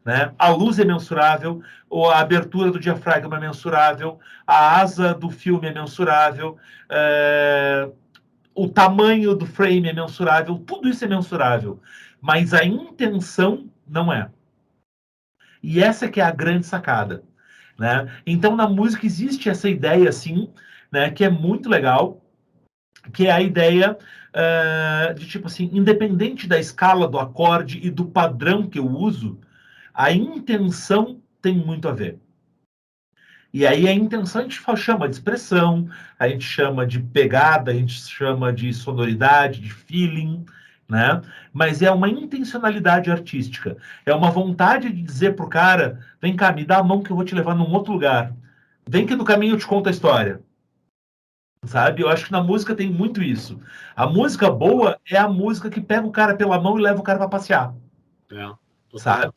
Né? A luz é mensurável, ou a abertura do diafragma é mensurável, a asa do filme é mensurável, o tamanho do frame é mensurável, tudo isso é mensurável. Mas a intenção não é. E essa que é a grande sacada. Né? Então, na música existe essa ideia, assim, né, que é muito legal, que é a ideia de, tipo assim, independente da escala, do acorde e do padrão que eu uso, a intenção tem muito a ver. E aí a intenção a gente chama de expressão, a gente chama de pegada, a gente chama de sonoridade, de feeling, né? Mas é uma intencionalidade artística. É uma vontade de dizer pro cara, vem cá, me dá a mão que eu vou te levar num outro lugar. Vem que no caminho eu te conto a história. Sabe? Eu acho que na música tem muito isso. A música boa é a música que pega o cara pela mão e leva o cara para passear. Sabe?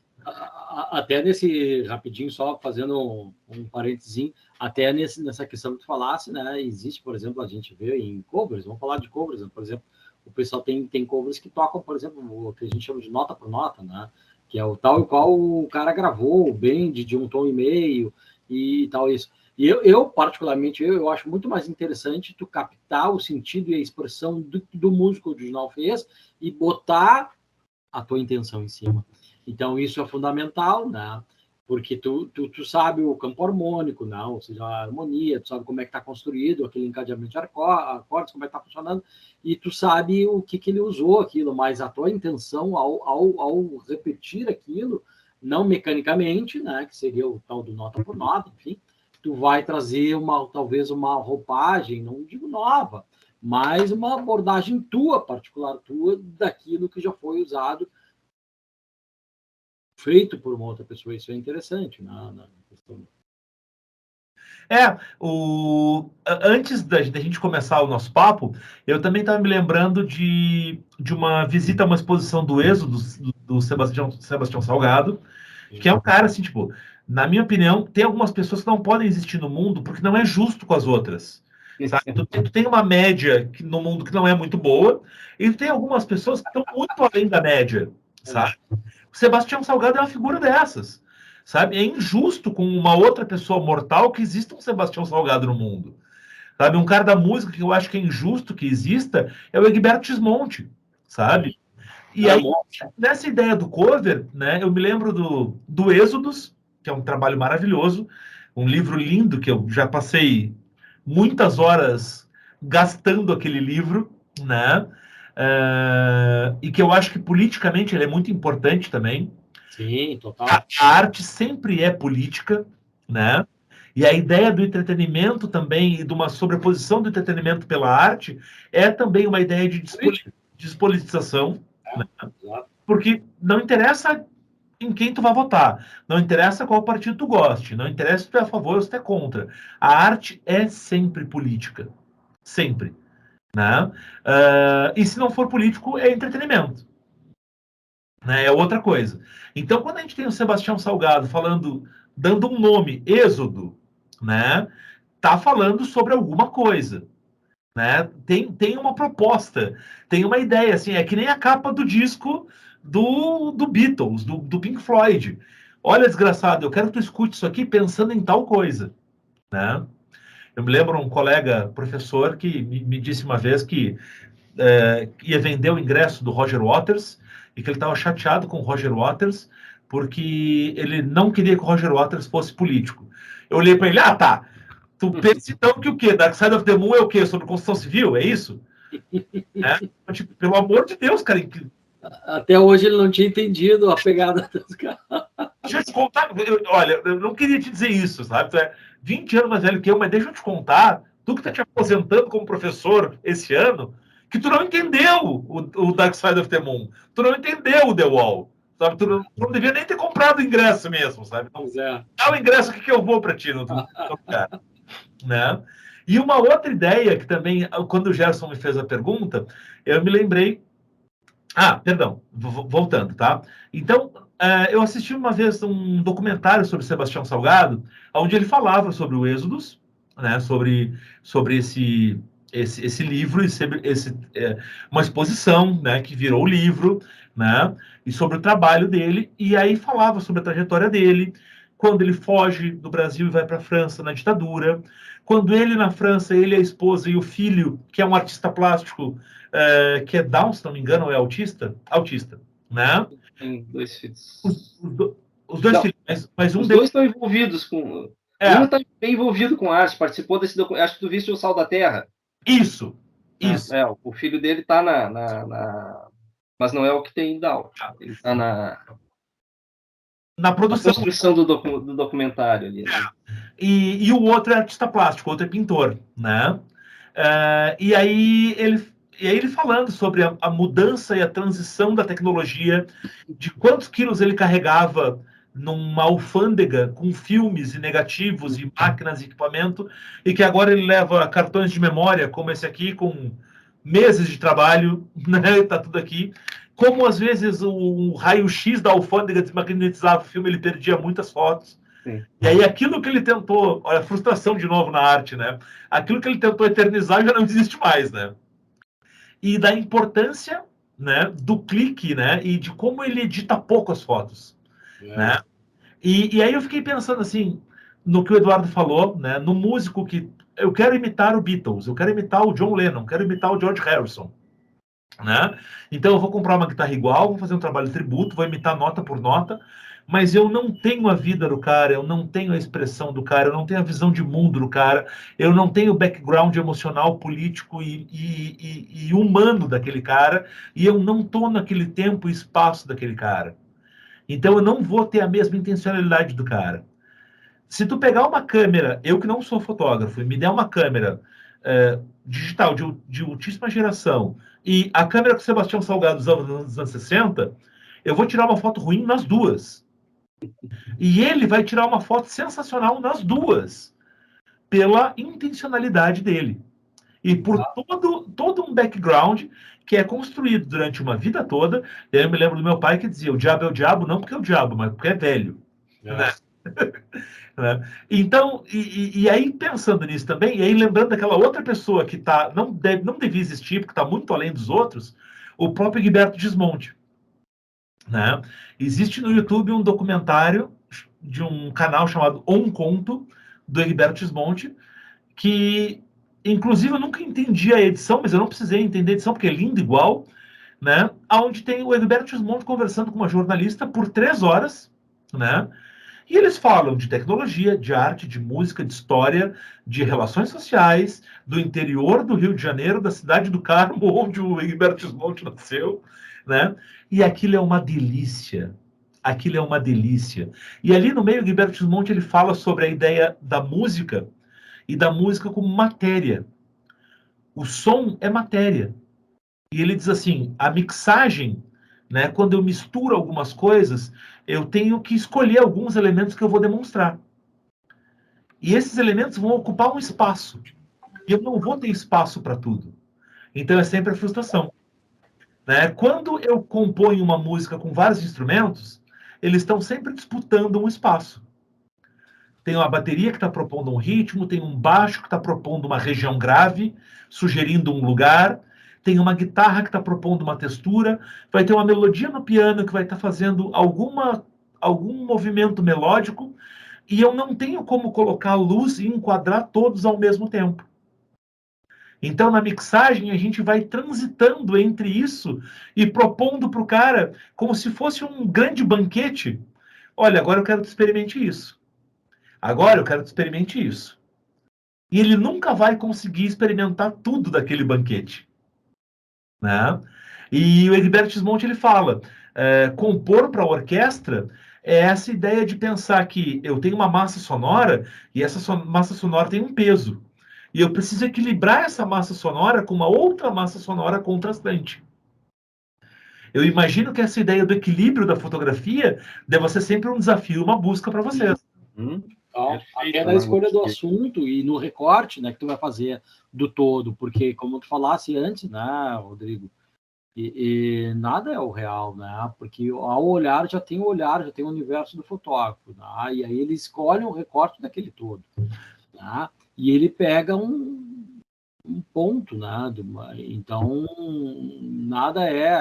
Até nesse, rapidinho, só fazendo um parênteses, até nessa questão que tu falasse, né? Existe, por exemplo, a gente vê em covers, vamos falar de covers, né? Por exemplo, o pessoal tem covers que tocam, por exemplo, o que a gente chama de nota por nota, né? Que é o tal e qual o cara gravou, o bend de um tom e meio e tal, isso. E eu particularmente, eu acho muito mais interessante tu captar o sentido e a expressão do músico original fez e botar a tua intenção em cima. Então, isso é fundamental, né? Porque tu sabe o campo harmônico, né? Ou seja, a harmonia, tu sabe como é que está construído aquele encadeamento de acordes, como é que está funcionando, e tu sabe o que ele usou aquilo, mas a tua intenção ao repetir aquilo, não mecanicamente, né? Que seria o tal do nota por nota, enfim, tu vai trazer talvez uma roupagem, não digo nova, mas uma abordagem tua, particular tua, daquilo que já foi usado, feito por uma outra pessoa. Isso é interessante na questão. Antes da gente começar o nosso papo, eu também estava me lembrando de uma visita a uma exposição do Êxodo, do Sebastião Salgado, que é um cara, assim, tipo, na minha opinião, tem algumas pessoas que não podem existir no mundo porque não é justo com as outras. Sabe? Tu tem uma média no mundo que não é muito boa, e tu tem algumas pessoas que estão muito além da média, sabe? Sebastião Salgado é uma figura dessas, sabe? É injusto com uma outra pessoa mortal que exista um Sebastião Salgado no mundo. Sabe? Um cara da música que eu acho que é injusto que exista é o Egberto Gismonti, sabe? E aí, nessa ideia do cover, né, eu me lembro do Êxodos, que é um trabalho maravilhoso, um livro lindo que eu já passei muitas horas gastando aquele livro, né? E que eu acho que politicamente ele é muito importante também. Sim, total. A arte sempre é política, né? E a ideia do entretenimento também, e de uma sobreposição do entretenimento pela arte, é também uma ideia de despolitização, né? Porque não interessa em quem tu vai votar, não interessa qual partido tu goste, não interessa se tu é a favor ou se tu é contra. A arte é sempre política, sempre, né? E se não for político, é entretenimento, né? É outra coisa. Então, quando a gente tem o Sebastião Salgado falando, dando um nome, Êxodo, né? Tá falando sobre alguma coisa, né? Tem uma proposta, tem uma ideia, assim, é que nem a capa do disco do Beatles, do Pink Floyd. Olha, desgraçado, eu quero que tu escute isso aqui pensando em tal coisa, né? Eu me lembro um colega professor que me disse uma vez que ia vender o ingresso do Roger Waters e que ele estava chateado com o Roger Waters porque ele não queria que o Roger Waters fosse político. Eu olhei para ele, tá, tu pensa então que o quê? Dark Side of the Moon é o quê? Sobre construção civil? É isso? Tipo, pelo amor de Deus, cara. Até hoje ele não tinha entendido a pegada dos caras. Deixa eu te contar. Olha, eu não queria te dizer isso, sabe? Tu é 20 anos mais velho que eu, mas deixa eu te contar. Tu que tá te aposentando como professor esse ano, que tu não entendeu o Dark Side of the Moon. Tu não entendeu o The Wall. Sabe? Tu não devia nem ter comprado o ingresso mesmo, sabe? Então, dá o ingresso que eu vou para ti no lugar. Né? E uma outra ideia que também, quando o Gerson me fez a pergunta, eu me lembrei. Perdão, voltando, tá? Então, eu assisti uma vez um documentário sobre Sebastião Salgado, onde ele falava sobre o Êxodos, né? Sobre esse livro e uma exposição, né? Que virou o livro, né? E sobre o trabalho dele, e aí falava sobre a trajetória dele, quando ele foge do Brasil e vai para a França na ditadura, quando ele na França, ele, a esposa e o filho, que é um artista plástico, que é Down, se não me engano, ou é autista, né? Tem 2 filhos. Os dois filhos, mas um os deles... dois estão envolvidos com... Um está bem envolvido com arte, participou desse documento. Acho que tu viste o Sal da Terra. Isso. O filho dele está mas não é o que tem Down. Ele está na produção. Na construção do documentário ali. Né? E o outro é artista plástico, o outro é pintor, né? E aí ele falando sobre a mudança e a transição da tecnologia, de quantos quilos ele carregava numa alfândega com filmes e negativos e máquinas e equipamento, e que agora ele leva cartões de memória, como esse aqui, com meses de trabalho, né? Tá tudo aqui. Como às vezes o raio-x da alfândega desmagnetizava o filme, ele perdia muitas fotos. Sim. E aí aquilo que ele tentou, olha a frustração de novo na arte, né? Aquilo que ele tentou eternizar já não existe mais, né? E da importância, né, do clique, né, e de como ele edita pouco as fotos, né? E aí eu fiquei pensando assim, no que o Eduardo falou, né, no músico que eu quero imitar o Beatles, eu quero imitar o John Lennon, quero imitar o George Harrison, né? Então eu vou comprar uma guitarra igual, vou fazer um trabalho de tributo, vou imitar nota por nota, mas eu não tenho a vida do cara, eu não tenho a expressão do cara, eu não tenho a visão de mundo do cara, eu não tenho o background emocional, político e humano daquele cara, e eu não estou naquele tempo e espaço daquele cara. Então eu não vou ter a mesma intencionalidade do cara. Se tu pegar uma câmera, eu que não sou fotógrafo, e me der uma câmera digital de altíssima geração, e a câmera que o Sebastião Salgado usava nos anos 60, eu vou tirar uma foto ruim nas duas. E ele vai tirar uma foto sensacional nas duas, pela intencionalidade dele. E por todo um background que é construído durante uma vida toda. E aí eu me lembro do meu pai que dizia, o diabo é o diabo, não porque é o diabo, mas porque é velho. Né? Né? Então, e aí pensando nisso também, e aí lembrando daquela outra pessoa que não devia existir, porque está muito além dos outros, o próprio Egberto Gismonti. né? Existe no YouTube um documentário de um canal chamado Um Conto, do Egberto Gismonti, que, inclusive, eu nunca entendi a edição, mas eu não precisei entender a edição, porque é lindo igual, né? Onde tem o Egberto Gismonti conversando com uma jornalista por 3 horas, né? E eles falam de tecnologia, de arte, de música, de história, de relações sociais, do interior do Rio de Janeiro, da cidade do Carmo, onde o Egberto Gismonti nasceu, né? E aquilo é uma delícia. Aquilo é uma delícia. E ali no meio, o Egberto Gismonti ele fala sobre a ideia da música e da música como matéria. O som é matéria. E ele diz assim, a mixagem, né, quando eu misturo algumas coisas, eu tenho que escolher alguns elementos que eu vou demonstrar. E esses elementos vão ocupar um espaço. E eu não vou ter espaço para tudo. Então é sempre a frustração. Né? Quando eu componho uma música com vários instrumentos, eles estão sempre disputando um espaço. Tem uma bateria que está propondo um ritmo, tem um baixo que está propondo uma região grave, sugerindo um lugar, tem uma guitarra que está propondo uma textura, vai ter uma melodia no piano que vai estar fazendo algum movimento melódico, e eu não tenho como colocar a luz e enquadrar todos ao mesmo tempo. Então, na mixagem, a gente vai transitando entre isso e propondo para o cara como se fosse um grande banquete. Olha, agora eu quero que tu experimente isso. Agora eu quero que tu experimente isso. E ele nunca vai conseguir experimentar tudo daquele banquete. Né? E o Egberto Gismonti ele fala, compor para a orquestra é essa ideia de pensar que eu tenho uma massa sonora e essa massa sonora tem um peso. E eu preciso equilibrar essa massa sonora com uma outra massa sonora contrastante. Eu imagino que essa ideia do equilíbrio da fotografia deva ser sempre um desafio, uma busca para vocês. Então, até na escolha do assunto e no recorte, né, que tu vai fazer do todo, porque como tu falasse antes, né, Rodrigo, e nada é o real, né, porque ao olhar já tem o olhar, já tem o universo do fotógrafo, né, e aí ele escolhe um recorte daquele todo, né, e ele pega um ponto, né, então nada é,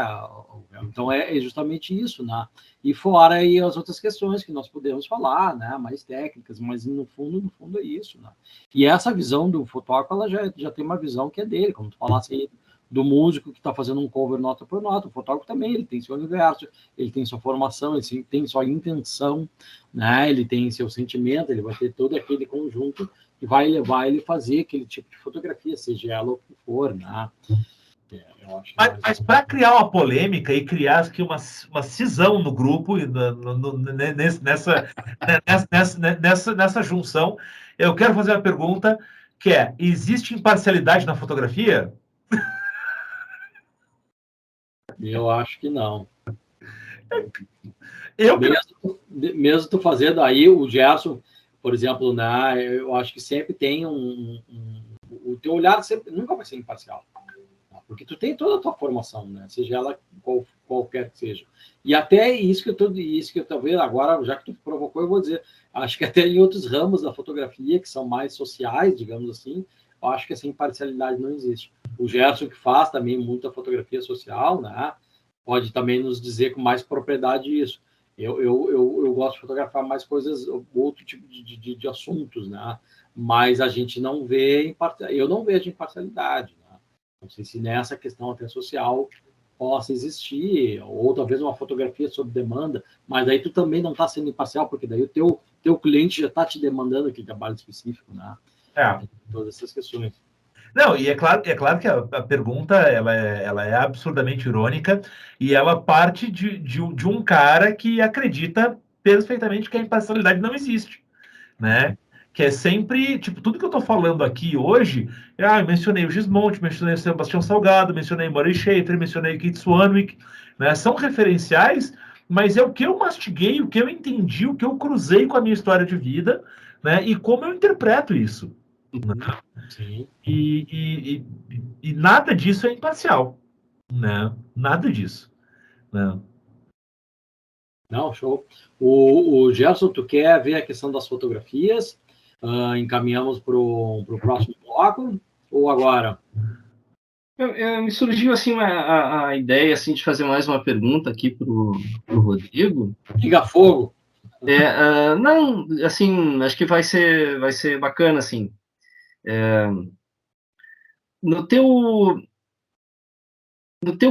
então é justamente isso, né, e fora aí as outras questões que nós podemos falar, né, mais técnicas, mas no fundo é isso, né? E essa visão do fotógrafo, ela já tem uma visão que é dele, como tu falasse aí, do músico que está fazendo um cover nota por nota, o fotógrafo também, ele tem seu universo, ele tem sua formação, ele tem sua intenção, né, ele tem seu sentimento, ele vai ter todo aquele conjunto que vai levar ele a fazer aquele tipo de fotografia, seja ela o que for, né? Mas para criar uma polêmica e criar aqui uma cisão no grupo, nessa junção, eu quero fazer uma pergunta que é: existe imparcialidade na fotografia? Eu acho que não. Mesmo tu fazendo aí, o Gerson, por exemplo, né, eu acho que sempre tem o teu olhar sempre, nunca vai ser imparcial. Porque tu tem toda a tua formação, né? Seja ela qualquer que seja. E até isso que eu estou vendo agora, já que tu provocou, eu vou dizer, acho que até em outros ramos da fotografia, que são mais sociais, digamos assim, eu acho que essa imparcialidade não existe. O Gerson, que faz também muita fotografia social, né? Pode também nos dizer com mais propriedade isso. Eu gosto de fotografar mais coisas, outro tipo de assuntos, né? Mas a gente não vê, eu não vejo imparcialidade, né? Não sei se nessa questão até social possa existir, ou talvez uma fotografia sob demanda, mas aí tu também não está sendo imparcial, porque daí o teu cliente já está te demandando aquele trabalho específico, né? Todas essas questões. Não, e é claro que a pergunta ela é absurdamente irônica e ela parte de um cara que acredita perfeitamente que a imparcialidade não existe, né? Que é sempre, tipo, tudo que eu tô falando aqui hoje, eu mencionei o Gismonti, mencionei o Sebastião Salgado, mencionei Murray Schafer, mencionei Keith Swanwick, né? São referenciais, mas é o que eu mastiguei, o que eu entendi, o que eu cruzei com a minha história de vida, né? E como eu interpreto isso. Sim. E nada disso é imparcial, né? Nada disso, né? Não, show. O Gerson, tu quer ver a questão das fotografias? Encaminhamos para o próximo bloco ou agora? Me surgiu assim a ideia assim de fazer mais uma pergunta aqui pro Rodrigo. Liga fogo. Não, assim, acho que vai ser bacana assim. No teu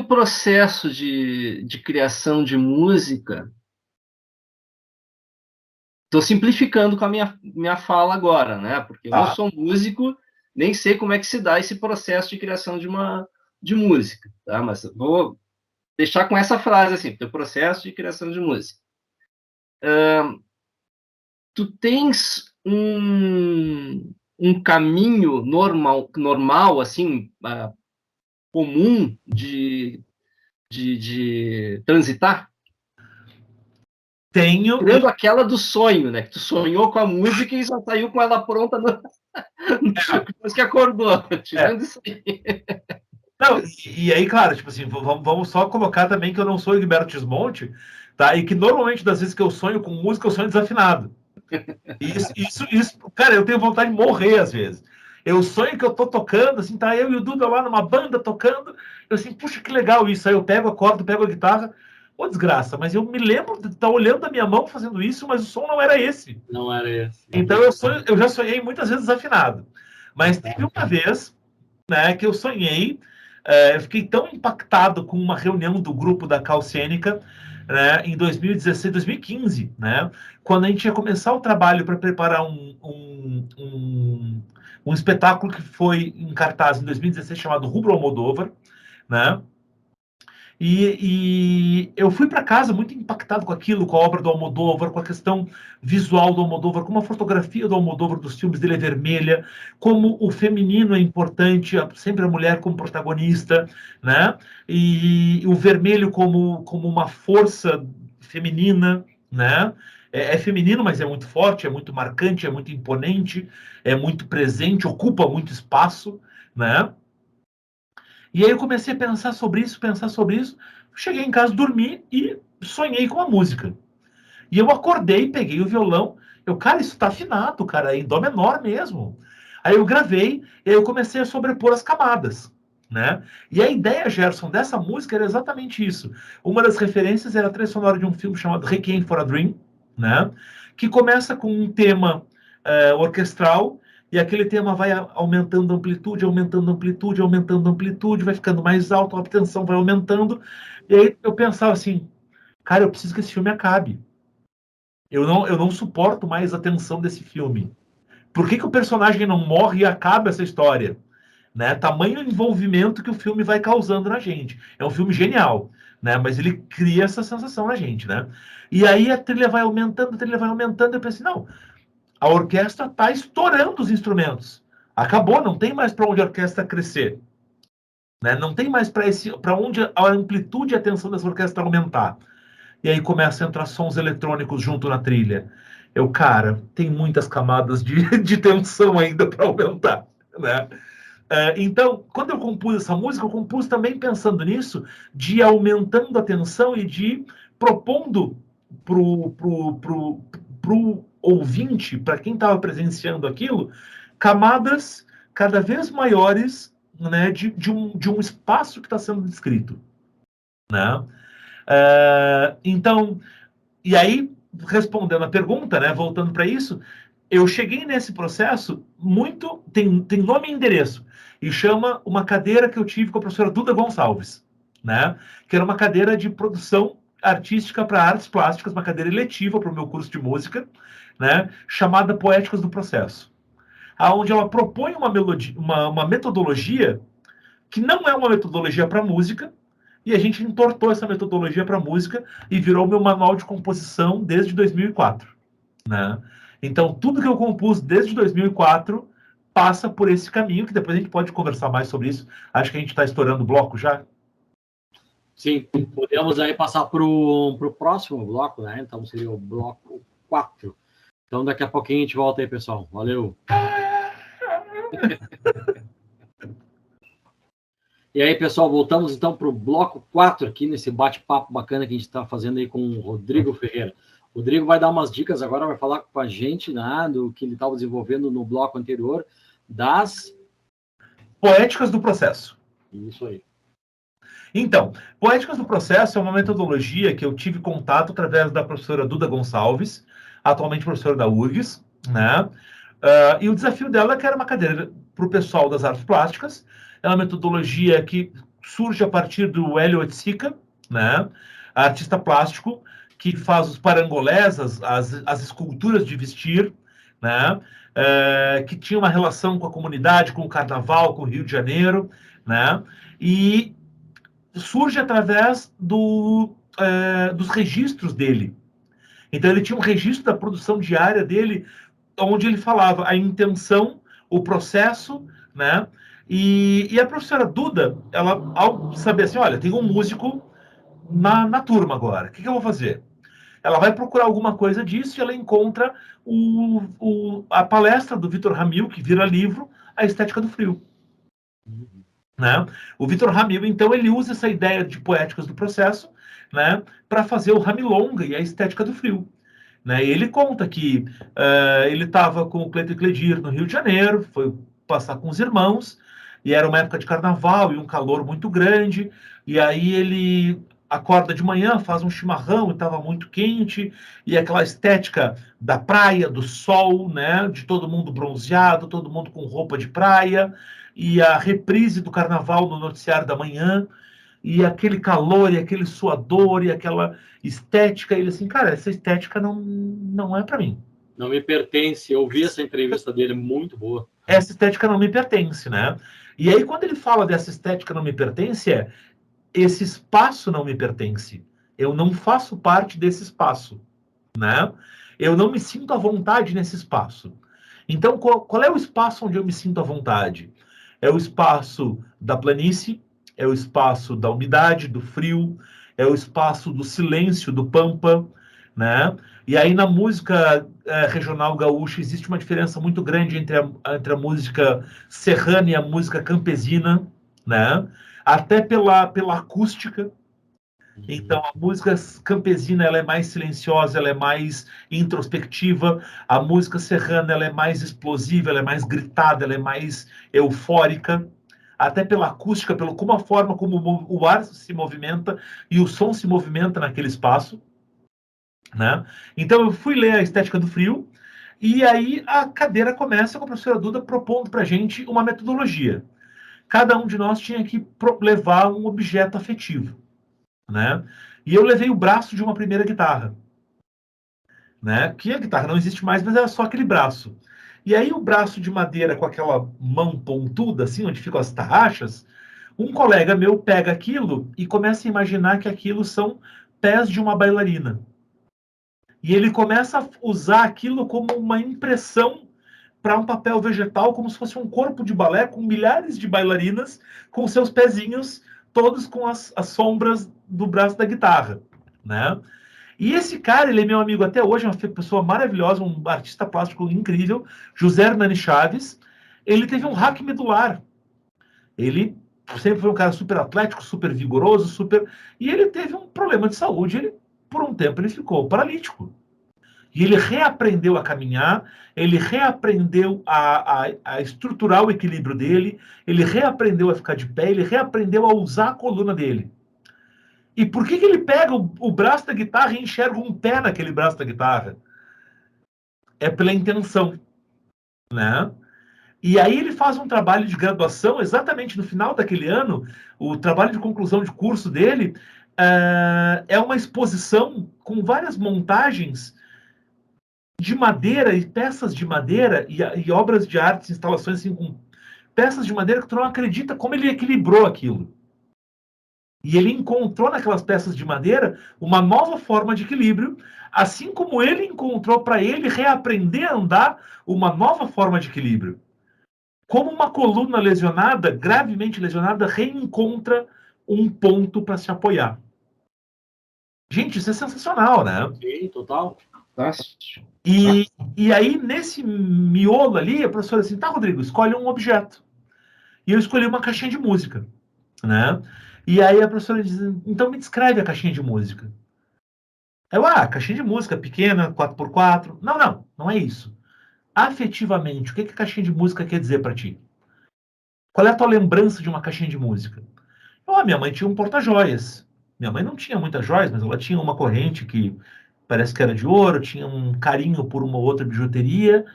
processo de criação de música, estou simplificando com a minha fala agora, né? Porque eu não sou músico, nem sei como é que se dá esse processo de criação de música, tá? Mas vou deixar com essa frase assim, teu processo de criação de música. Tu tens um caminho normal assim, comum de transitar? Tenho. Tirando aquela do sonho, né? Que tu sonhou com a música e só saiu com ela pronta depois que acordou. Tirando isso aí. Não, e aí, claro, tipo assim, vamos só colocar também que eu não sou Egberto Gismonti, tá? E que normalmente das vezes que eu sonho com música, eu sonho desafinado. Isso, cara, eu tenho vontade de morrer às vezes. Eu sonho que eu tô tocando, assim, tá eu e o Duda lá numa banda tocando, eu assim, puxa, que legal isso. Aí eu pego a corda, pego a guitarra, ô desgraça, mas eu me lembro de estar olhando a minha mão fazendo isso, mas o som não era esse. Não era esse. Então eu já sonhei muitas vezes desafinado. Mas teve uma vez, né, que eu sonhei, eu fiquei tão impactado com uma reunião do grupo da Calcênica, né, em 2016, 2015, né, quando a gente ia começar o trabalho para preparar um espetáculo que foi em cartaz em 2016 chamado Rubro Almodóvar, né, e eu fui para casa muito impactado com aquilo, com a obra do Almodóvar, com a questão visual do Almodóvar, como a fotografia do Almodóvar dos filmes dele é vermelha, como o feminino é importante, sempre a mulher como protagonista, né? E o vermelho como uma força feminina, né? É feminino, mas é muito forte, é muito marcante, é muito imponente, é muito presente, ocupa muito espaço, né? E aí eu comecei a pensar sobre isso, cheguei em casa, dormi e sonhei com a música. E eu acordei, peguei o violão, cara, isso tá afinado, cara, é em dó menor mesmo. Aí eu gravei, e aí eu comecei a sobrepor as camadas, né? E a ideia, Gerson, dessa música era exatamente isso. Uma das referências era a trilha sonora de um filme chamado Requiem for a Dream, né? Que começa com um tema orquestral, e aquele tema vai aumentando amplitude, aumentando amplitude, aumentando amplitude, vai ficando mais alto, a tensão vai aumentando. E aí eu pensava assim, cara, eu preciso que esse filme acabe. Eu não suporto mais a tensão desse filme. Por que o personagem não morre e acaba essa história? Né? Tamanho envolvimento que o filme vai causando na gente. É um filme genial, né? Mas ele cria essa sensação na gente, né? E aí a trilha vai aumentando, eu pensei, não, a orquestra está estourando os instrumentos. Acabou, não tem mais para onde a orquestra crescer. Né? Não tem mais para onde a amplitude e a tensão dessa orquestra aumentar. E aí começa a entrar sons eletrônicos junto na trilha. Cara, tem muitas camadas de tensão ainda para aumentar. Né? Então, quando eu compus essa música, eu compus também pensando nisso, de ir aumentando a tensão e de ir propondo pro ouvinte, para quem estava presenciando aquilo, camadas cada vez maiores, né, de um espaço que está sendo descrito. Né? Então, e aí, respondendo a pergunta, né, voltando para isso, eu cheguei nesse processo muito. Tem nome e endereço. E chama uma cadeira que eu tive com a professora Duda Gonçalves, né? Que era uma cadeira de produção artística para artes plásticas, uma cadeira eletiva para o meu curso de música, né? Chamada Poéticas do Processo. Onde ela propõe uma metodologia que não é uma metodologia para música, e a gente importou essa metodologia para música e virou meu manual de composição desde 2004. Né? Então, tudo que eu compus desde 2004 passa por esse caminho, que depois a gente pode conversar mais sobre isso. Acho que a gente está estourando o bloco já. Sim, podemos aí passar para o próximo bloco, né? Então seria o bloco 4. Então daqui a pouquinho a gente volta aí, pessoal. Valeu! E aí, pessoal, voltamos então para o bloco 4 aqui, nesse bate-papo bacana que a gente está fazendo aí com o Rodrigo Ferreira. O Rodrigo vai dar umas dicas agora, vai falar com a gente, né, do que ele estava desenvolvendo no bloco anterior, das Poéticas do Processo. Isso aí. Então, Poéticas do Processo é uma metodologia que eu tive contato através da professora Duda Gonçalves, atualmente professora da URGS, né? E o desafio dela é que era uma cadeira para o pessoal das artes plásticas. É uma metodologia que surge a partir do Hélio Oiticica, né? Artista plástico que faz os parangolés, as esculturas de vestir, né? Que tinha uma relação com a comunidade, com o carnaval, com o Rio de Janeiro, né? E surge através dos registros dele. Então, ele tinha um registro da produção diária dele, onde ele falava a intenção, o processo, né? E a professora Duda, ela, ao saber assim, olha, tem um músico na turma agora, o que eu vou fazer? Ela vai procurar alguma coisa disso e ela encontra a palestra do Vitor Ramil, que vira livro, A Estética do Frio. Né? O Vitor Ramil, então, ele usa essa ideia de Poéticas do Processo, né, para fazer o Ramilonga e a Estética do Frio. Né? E ele conta que ele estava com o Cleiton Cledir no Rio de Janeiro, foi passar com os irmãos, e era uma época de carnaval e um calor muito grande, e aí ele acorda de manhã, faz um chimarrão e estava muito quente, e aquela estética da praia, do sol, né, de todo mundo bronzeado, todo mundo com roupa de praia, e a reprise do carnaval no noticiário da manhã, e aquele calor, e aquele suador, e aquela estética, ele assim, cara, essa estética não é para mim. Não me pertence. Eu vi essa entrevista dele, muito boa. Essa estética não me pertence, né? E aí, quando ele fala dessa estética não me pertence, esse espaço não me pertence. Eu não faço parte desse espaço, né? Eu não me sinto à vontade nesse espaço. Então, qual é o espaço onde eu me sinto à vontade? É o espaço da planície, é o espaço da umidade, do frio, é o espaço do silêncio, do pampa, né? E aí na música regional gaúcha existe uma diferença muito grande entre a música serrana e a música campesina, né? Até pela acústica. Então, a música campesina ela é mais silenciosa, ela é mais introspectiva. A música serrana ela é mais explosiva, ela é mais gritada, ela é mais eufórica. Até pela acústica, pelo como a forma como o ar se movimenta e o som se movimenta naquele espaço, né? Então, eu fui ler a Estética do Frio e aí a cadeira começa com a professora Duda propondo para a gente uma metodologia. Cada um de nós tinha que levar um objeto afetivo, né? E eu levei o braço de uma primeira guitarra, né? Que a guitarra não existe mais, mas era só aquele braço. E aí o braço de madeira com aquela mão pontuda, assim, onde ficam as tarraxas, um colega meu pega aquilo e começa a imaginar que aquilo são pés de uma bailarina. E ele começa a usar aquilo como uma impressão para um papel vegetal, como se fosse um corpo de balé com milhares de bailarinas com seus pezinhos, todos com as sombras do braço da guitarra, né? E esse cara, ele é meu amigo até hoje, é uma pessoa maravilhosa, um artista plástico incrível, José Hernani Chaves. Ele teve um hack medular. Ele sempre foi um cara super atlético, super vigoroso, super... E ele teve um problema de saúde. Ele, por um tempo, ele ficou paralítico. E ele reaprendeu a caminhar, ele reaprendeu a estruturar o equilíbrio dele, ele reaprendeu a ficar de pé, ele reaprendeu a usar a coluna dele. E por que ele pega o braço da guitarra e enxerga um pé naquele braço da guitarra? É pela intenção, né? E aí ele faz um trabalho de graduação, exatamente no final daquele ano, o trabalho de conclusão de curso dele é uma exposição com várias montagens de madeira e peças de madeira e obras de arte, instalações assim, com peças de madeira que tu não acredita como ele equilibrou aquilo. E ele encontrou naquelas peças de madeira uma nova forma de equilíbrio, assim como ele encontrou para ele reaprender a andar uma nova forma de equilíbrio. Como uma coluna lesionada, gravemente lesionada, reencontra um ponto para se apoiar. Gente, isso é sensacional, né? Sim, total. E aí, nesse miolo ali, a professora assim, tá, Rodrigo, escolhe um objeto. E eu escolhi uma caixinha de música, né? E aí a professora diz, então me descreve a caixinha de música. Caixinha de música pequena, 4x4. Não é isso. Afetivamente, o que a caixinha de música quer dizer para ti? Qual é a tua lembrança de uma caixinha de música? Minha mãe tinha um porta-joias. Minha mãe não tinha muitas joias, mas ela tinha uma corrente que parece que era de ouro, tinha um carinho por uma outra bijuteria,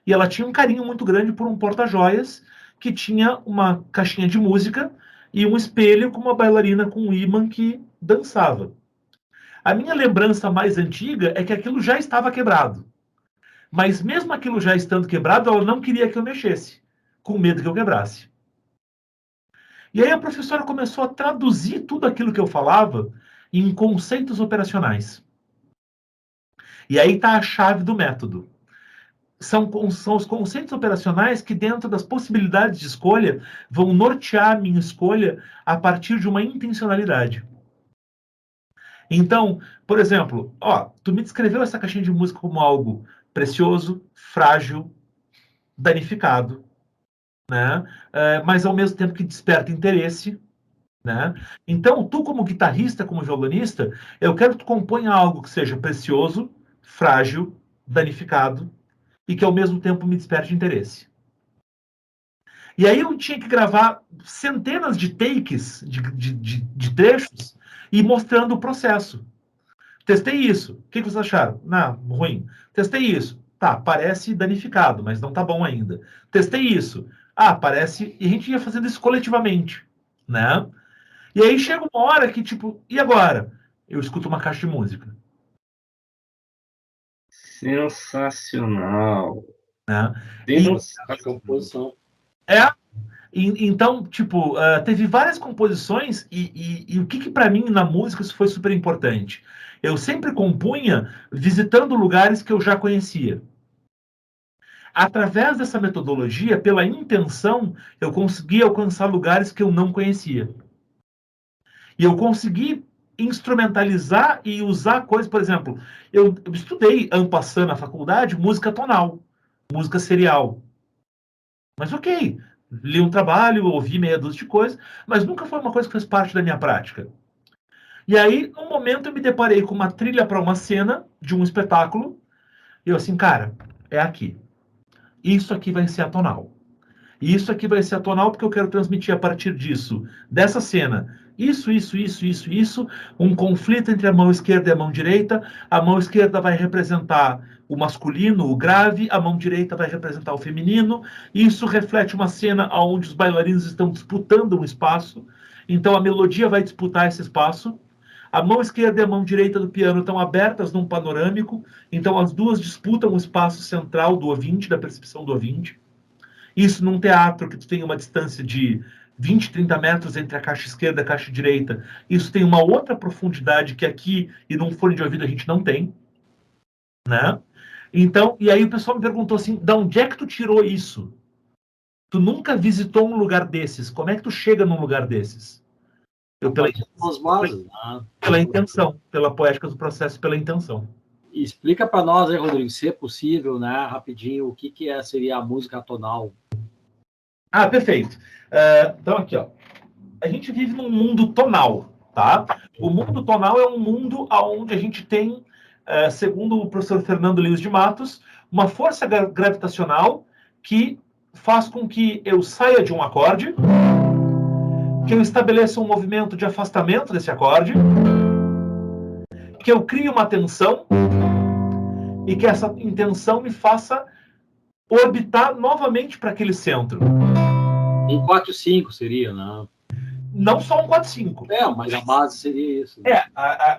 e ela tinha um carinho muito grande por um porta-joias que tinha uma caixinha de música e um espelho com uma bailarina com um ímã que dançava. A minha lembrança mais antiga é que aquilo já estava quebrado. Mas mesmo aquilo já estando quebrado, ela não queria que eu mexesse, com medo que eu quebrasse. E aí a professora começou a traduzir tudo aquilo que eu falava em conceitos operacionais. E aí está a chave do método. São os conceitos operacionais que, dentro das possibilidades de escolha, vão nortear a minha escolha a partir de uma intencionalidade. Então, por exemplo, tu me descreveu essa caixinha de música como algo precioso, frágil, danificado, né? Mas ao mesmo tempo que desperta interesse, né? Então, tu como guitarrista, como violonista, eu quero que tu componha algo que seja precioso, frágil, danificado e que ao mesmo tempo me desperte interesse. E aí eu tinha que gravar centenas de takes, de trechos, e mostrando o processo. Testei isso. O que vocês acharam? Não, ruim. Testei isso. Tá, parece danificado, mas não tá bom ainda. Testei isso. Parece... E a gente ia fazendo isso coletivamente, né? E aí chega uma hora que, tipo, e agora? Eu escuto uma caixa de música. Sensacional. Né? A composição. Então, tipo, teve várias composições e o que para mim na música isso foi super importante. Eu sempre compunha visitando lugares que eu já conhecia. Através dessa metodologia, pela intenção, eu consegui alcançar lugares que eu não conhecia. E eu consegui instrumentalizar e usar coisas, por exemplo, eu estudei, en passant, na faculdade, música tonal, música serial. Mas ok, li um trabalho, ouvi meia dúzia de coisas, mas nunca foi uma coisa que fez parte da minha prática. E aí, num momento, eu me deparei com uma trilha para uma cena de um espetáculo, e eu assim, cara, é aqui. Isso aqui vai ser atonal. E isso aqui vai ser atonal porque eu quero transmitir a partir disso, dessa cena, isso, um conflito entre a mão esquerda e a mão direita. A mão esquerda vai representar o masculino, o grave, a mão direita vai representar o feminino. Isso reflete uma cena onde os bailarinos estão disputando um espaço, então a melodia vai disputar esse espaço. A mão esquerda e a mão direita do piano estão abertas num panorâmico, então as duas disputam o espaço central do ouvinte, da percepção do ouvinte. Isso num teatro que tu tem uma distância de 20, 30 metros entre a caixa esquerda e a caixa direita. Isso tem uma outra profundidade que aqui e num fone de ouvido a gente não tem, né? Então, e aí o pessoal me perguntou assim, de onde é que tu tirou isso? Tu nunca visitou um lugar desses, como é que tu chega num lugar desses? Pela intenção, pela poética do processo, pela intenção. Explica para nós aí, Rodrigo, se é possível, né, rapidinho, o que seria a música atonal. Perfeito. Então, aqui, ó. A gente vive num mundo tonal, tá? O mundo tonal é um mundo onde a gente tem, segundo o professor Fernando Lins de Matos, uma força gravitacional que faz com que eu saia de um acorde, que eu estabeleça um movimento de afastamento desse acorde, que eu crie uma tensão e que essa intenção me faça orbitar novamente para aquele centro. Um 4-5 seria, né? Não só um 4-5. Mas a base seria isso. Né?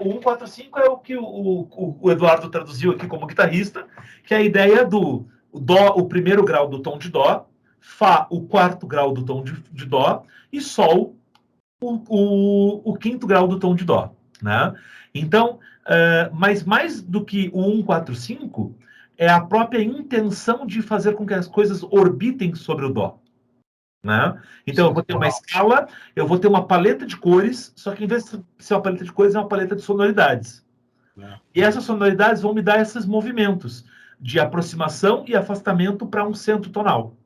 O 1-4-5 é o que o Eduardo traduziu aqui como guitarrista, que é a ideia do Dó, o primeiro grau do tom de Dó, Fá, o quarto grau do tom de Dó, e Sol, o quinto grau do tom de Dó. Né? Então, mas mais do que o 1-4-5, é a própria intenção de fazer com que as coisas orbitem sobre o Dó. Né? Então, eu vou ter uma escala, eu vou ter uma paleta de cores, só que em vez de ser uma paleta de cores, é uma paleta de sonoridades. E essas sonoridades vão me dar esses movimentos de aproximação e afastamento para um centro tonal.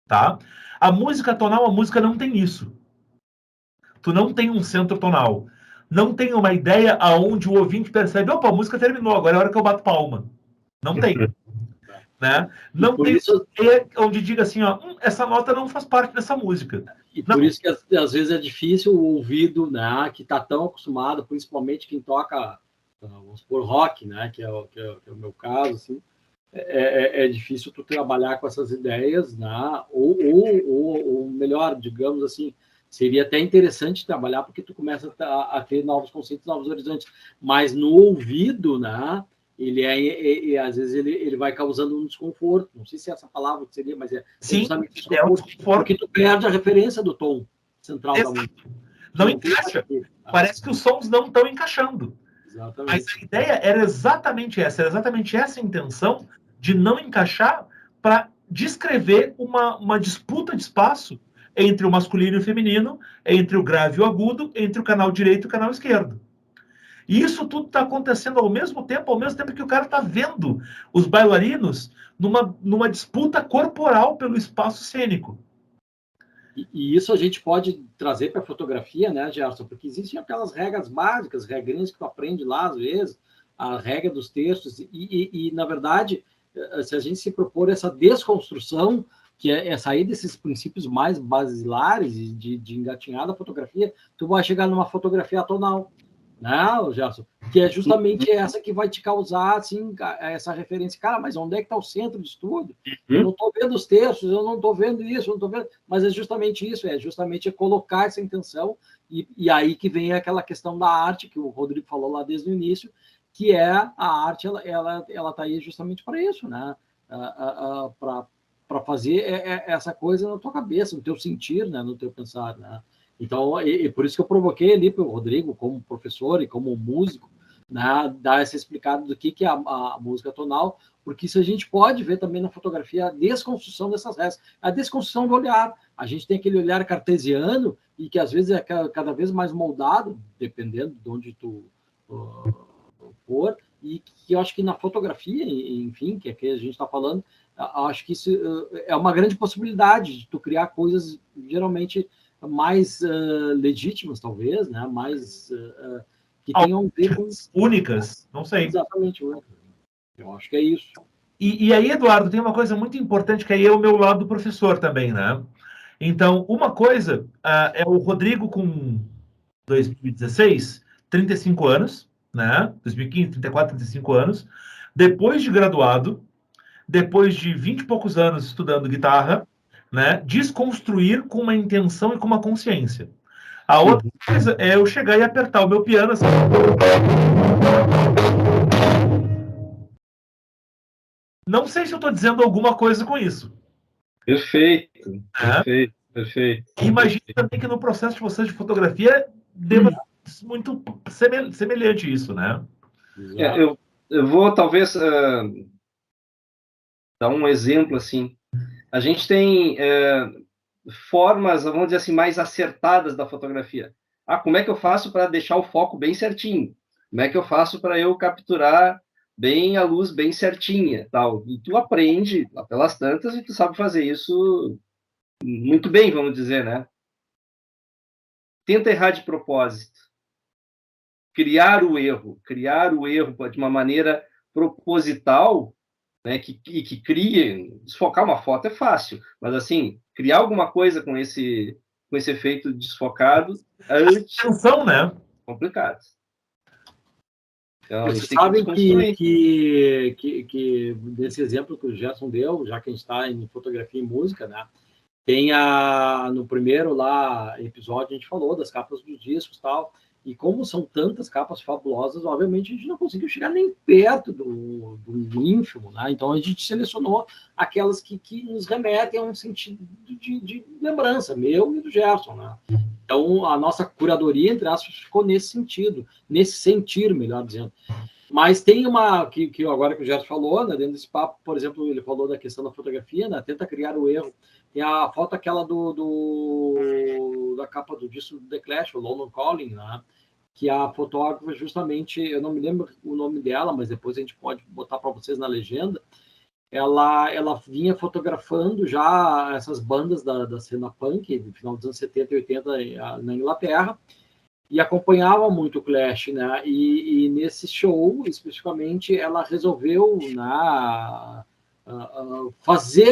Tá? A música tonal, a música não tem isso. Tu não tem um centro tonal. Não tem uma ideia aonde o ouvinte percebe, opa, a música terminou, agora é a hora que eu bato palma. Não tem. né? Não tem isso, onde diga assim, ó, essa nota não faz parte dessa música. E por isso que às vezes é difícil o ouvido, né, que está tão acostumado, principalmente quem toca, vamos supor, rock, né, que é o meu caso, assim, é difícil tu trabalhar com essas ideias, né, ou melhor, digamos assim, seria até interessante trabalhar porque tu começa a ter novos conceitos, novos horizontes, mas no ouvido, né, às vezes ele vai causando um desconforto, não sei se é essa palavra que seria, mas Sim, justamente desconforto, porque tu perde a referência do tom central da música. Não encaixa. Parece que os sons não estão encaixando. Exatamente. Mas a ideia era exatamente essa a intenção de não encaixar para descrever uma disputa de espaço entre o masculino e o feminino, entre o grave e o agudo, entre o canal direito e o canal esquerdo. E isso tudo está acontecendo ao mesmo tempo que o cara está vendo os bailarinos numa disputa corporal pelo espaço cênico. E isso a gente pode trazer para a fotografia, né, Gerson? Porque existem aquelas regras básicas, regrinhas que tu aprende lá, às vezes, a regra dos textos, e na verdade, se a gente se propor essa desconstrução, que é sair desses princípios mais basilares de engatinhar da fotografia, tu vai chegar numa fotografia atonal, né, Gerson? Que é justamente essa que vai te causar, assim, essa referência. Cara, mas onde é que está o centro de estudo? Eu não estou vendo os textos, eu não estou vendo isso, eu não estou vendo... Mas é justamente isso, colocar essa intenção, e aí que vem aquela questão da arte, que o Rodrigo falou lá desde o início, que é a arte, ela está aí justamente para isso, né? Para fazer essa coisa na tua cabeça, no teu sentir, né? No teu pensar, né? Então, por isso que eu provoquei ali para o Rodrigo, como professor e como músico, né, dar essa explicada do que é a música tonal, porque isso a gente pode ver também na fotografia, a desconstrução dessas regras, a desconstrução do olhar. A gente tem aquele olhar cartesiano e que às vezes é cada vez mais moldado, dependendo de onde tu for, e que eu acho que na fotografia, enfim, que é que a gente está falando, acho que isso é uma grande possibilidade de tu criar coisas geralmente mais legítimas, talvez, né? Mais que tenham únicas, não sei. Exatamente, únicas. Eu acho que é isso. E aí, Eduardo, tem uma coisa muito importante que aí é o meu lado do professor também, né? Então, uma coisa é o Rodrigo com 2016, 35 anos, né? 2015, 34, 35 anos, depois de graduado, depois de 20 e poucos anos estudando guitarra, né? Desconstruir com uma intenção e com uma consciência. A outra coisa é eu chegar e apertar o meu piano assim. Não sei se eu estou dizendo alguma coisa com isso. Perfeito, perfeito, perfeito. Imagino também que no processo de vocês de fotografia deva ser muito semelhante isso, né? Eu vou talvez dar um exemplo assim. A gente tem formas, vamos dizer assim, mais acertadas da fotografia. Como é que eu faço para deixar o foco bem certinho? Como é que eu faço para eu capturar bem a luz bem certinha, tal? E tu aprende lá pelas tantas e tu sabe fazer isso muito bem, vamos dizer, né? Tenta errar de propósito. Criar o erro de uma maneira proposital, né, que crie, desfocar uma foto é fácil, mas assim, criar alguma coisa com esse efeito desfocado atenção, né? Complicado. Então, vocês sabem que desse exemplo que o Gerson deu, já que a gente está em fotografia e música, né? Tem no primeiro lá episódio a gente falou das capas dos discos e tal, e como são tantas capas fabulosas, obviamente a gente não conseguiu chegar nem perto do ínfimo, né? Então a gente selecionou aquelas que nos remetem a um sentido de lembrança, meu e do Gerson, né? Então a nossa curadoria, entre aspas, ficou nesse sentido, nesse sentir, melhor dizendo. Mas tem uma, que agora que o Gerson falou, né, dentro desse papo, por exemplo, ele falou da questão da fotografia, né, tenta criar o erro. Tem a foto aquela da capa do disco do The Clash, o London Calling, né, que a fotógrafa justamente, eu não me lembro o nome dela, mas depois a gente pode botar para vocês na legenda, ela vinha fotografando já essas bandas da cena punk, no final dos anos 70 e 80 na Inglaterra, e acompanhava muito o Clash, né? E nesse show, especificamente, ela resolveu, né,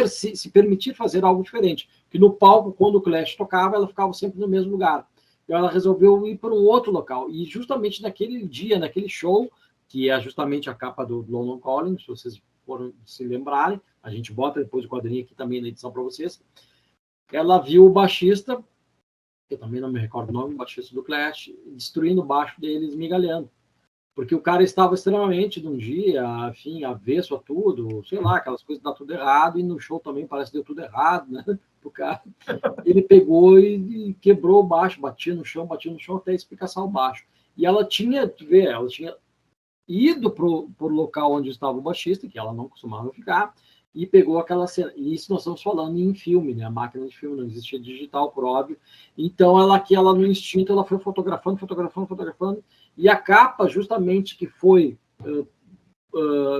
se permitir fazer algo diferente. Porque no palco, quando o Clash tocava, ela ficava sempre no mesmo lugar. Então ela resolveu ir para um outro local. E justamente naquele dia, naquele show, que é justamente a capa do London Calling, se vocês foram se lembrarem, a gente bota depois o quadrinho aqui também na edição para vocês. Ela viu o baixista, eu também não me recordo o nome, o baixista do Clash, destruindo o baixo dele, esmigalhando. Porque o cara estava extremamente, de um dia, enfim, avesso a tudo, sei lá, aquelas coisas dá tudo errado, e no show também parece que deu tudo errado, né? O cara, ele pegou e quebrou o baixo, batia no chão até espicaçar o baixo. E ela tinha, tu vê, ela tinha ido pro local onde estava o baixista, que ela não costumava ficar, e pegou aquela cena. E isso nós estamos falando em filme, né? A máquina de filme não existia digital, por óbvio. Então ela no instinto, ela foi fotografando, e a capa, justamente, que foi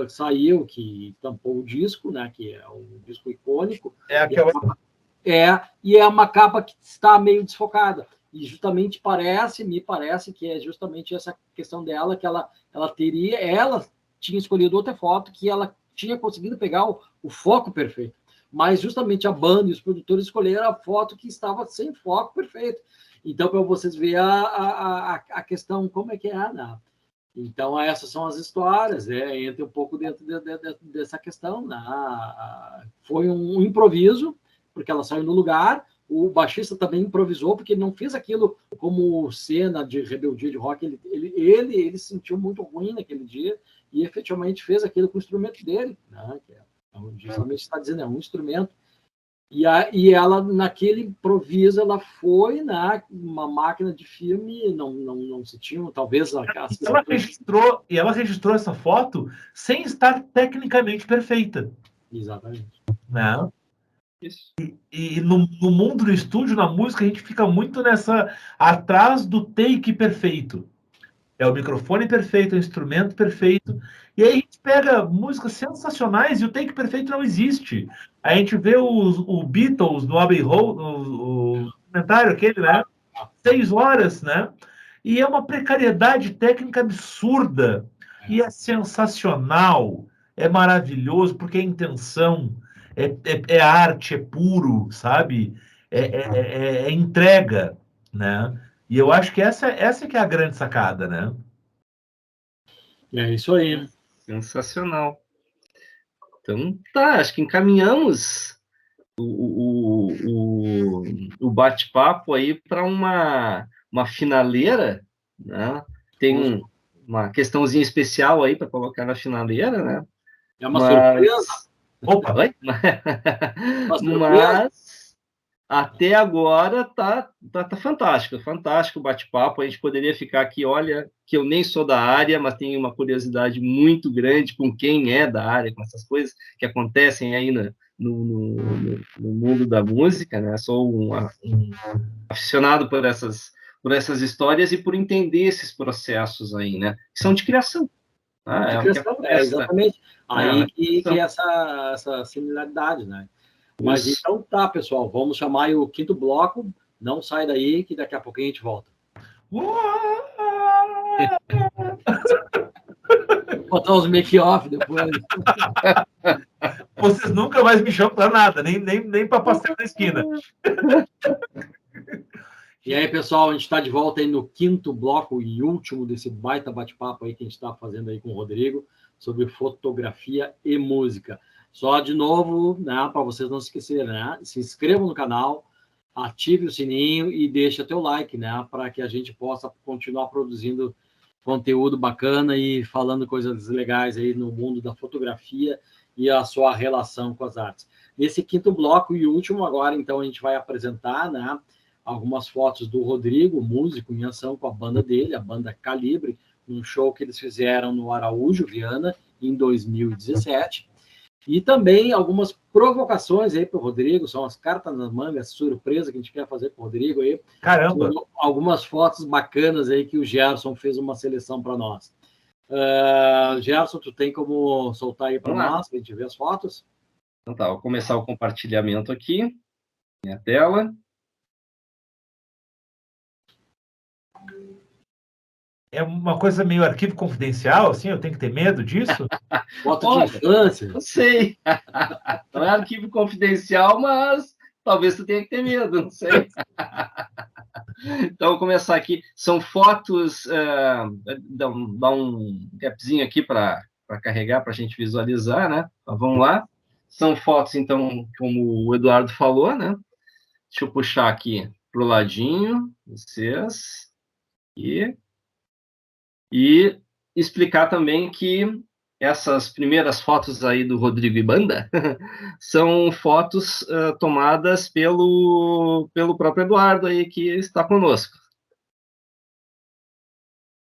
saiu, que tampou o disco, né? Que é um disco icônico. E é uma capa que está meio desfocada. E justamente me parece que é justamente essa questão dela, que ela tinha escolhido outra foto, que ela tinha conseguido pegar o foco perfeito. Mas justamente a banda e os produtores escolheram a foto que estava sem foco perfeito. Então, para vocês verem a questão, como é que é, né? Então, essas são as histórias, entra um pouco dentro dessa questão. Né? Foi um improviso, porque ela saiu no lugar. O baixista também improvisou, porque ele não fez aquilo como cena de rebeldia de rock. Ele se sentiu muito ruim naquele dia e efetivamente fez aquilo com o instrumento dele, né? Que justamente está dizendo, é um instrumento. E ela, naquele improviso, ela foi uma máquina de filme, não se tinha, talvez... Ela registrou essa foto sem estar tecnicamente perfeita. Exatamente. Né? Isso. E no mundo do estúdio, na música, a gente fica muito atrás do take perfeito. É o microfone perfeito, é o instrumento perfeito. E aí a gente pega músicas sensacionais e o take perfeito não existe. A gente vê o Beatles no Abbey Road, o comentário aquele, né? 6 horas, né? E é uma precariedade técnica absurda. E é sensacional. É maravilhoso, porque é intenção, é arte, é puro, sabe? É entrega, né? E eu acho que essa que é a grande sacada, né? É isso aí. Sensacional. Então, tá, acho que encaminhamos o bate-papo aí para uma finaleira, né? Tem uma questãozinha especial aí para colocar na finaleira, né? É uma surpresa. Opa! Mas até agora tá fantástico o bate-papo. A gente poderia ficar aqui, olha, que eu nem sou da área, mas tenho uma curiosidade muito grande com quem é da área, com essas coisas que acontecem aí no mundo da música, né? Sou um aficionado por essas histórias e por entender esses processos aí, né? Que são de criação. De criação, exatamente. Aí que essa similaridade, né? Mas isso. Então tá, pessoal, vamos chamar o quinto bloco. Não sai daí, que daqui a pouco a gente volta. Vou botar os make-off depois. Vocês nunca mais me chamam para nada, nem para passeio na esquina. E aí, pessoal, a gente está de volta aí no quinto bloco e último desse baita bate-papo aí que a gente está fazendo aí com o Rodrigo sobre fotografia e música. Só de novo, né, para vocês não se esquecerem, né? Se inscrevam no canal, ative o sininho e deixa teu like, né, para que a gente possa continuar produzindo conteúdo bacana e falando coisas legais aí no mundo da fotografia e a sua relação com as artes. Nesse quinto bloco e último agora, então, a gente vai apresentar, né, algumas fotos do Rodrigo, músico em ação com a banda dele, a banda Calibre, num show que eles fizeram no Araújo, Viana, em 2017. E também algumas provocações aí para o Rodrigo, são as cartas nas mangas, surpresa que a gente quer fazer com o Rodrigo aí. Caramba! Algumas fotos bacanas aí que o Gerson fez uma seleção para nós. Gerson, tu tem como soltar aí para nós, para a gente ver as fotos? Então tá, vou começar o compartilhamento aqui, minha tela. é uma coisa meio arquivo confidencial, assim, eu tenho que ter medo disso? Foto de infância. Não sei. Não é arquivo confidencial, mas talvez tu tenha que ter medo, não sei. Então, vou começar aqui. São fotos. Dá um gapzinho aqui para carregar, para a gente visualizar, né? Então, vamos lá. São fotos, então, como o Eduardo falou, né? Deixa eu puxar aqui para o ladinho, vocês. E explicar também que essas primeiras fotos aí do Rodrigo e Banda são fotos tomadas pelo próprio Eduardo aí, que está conosco.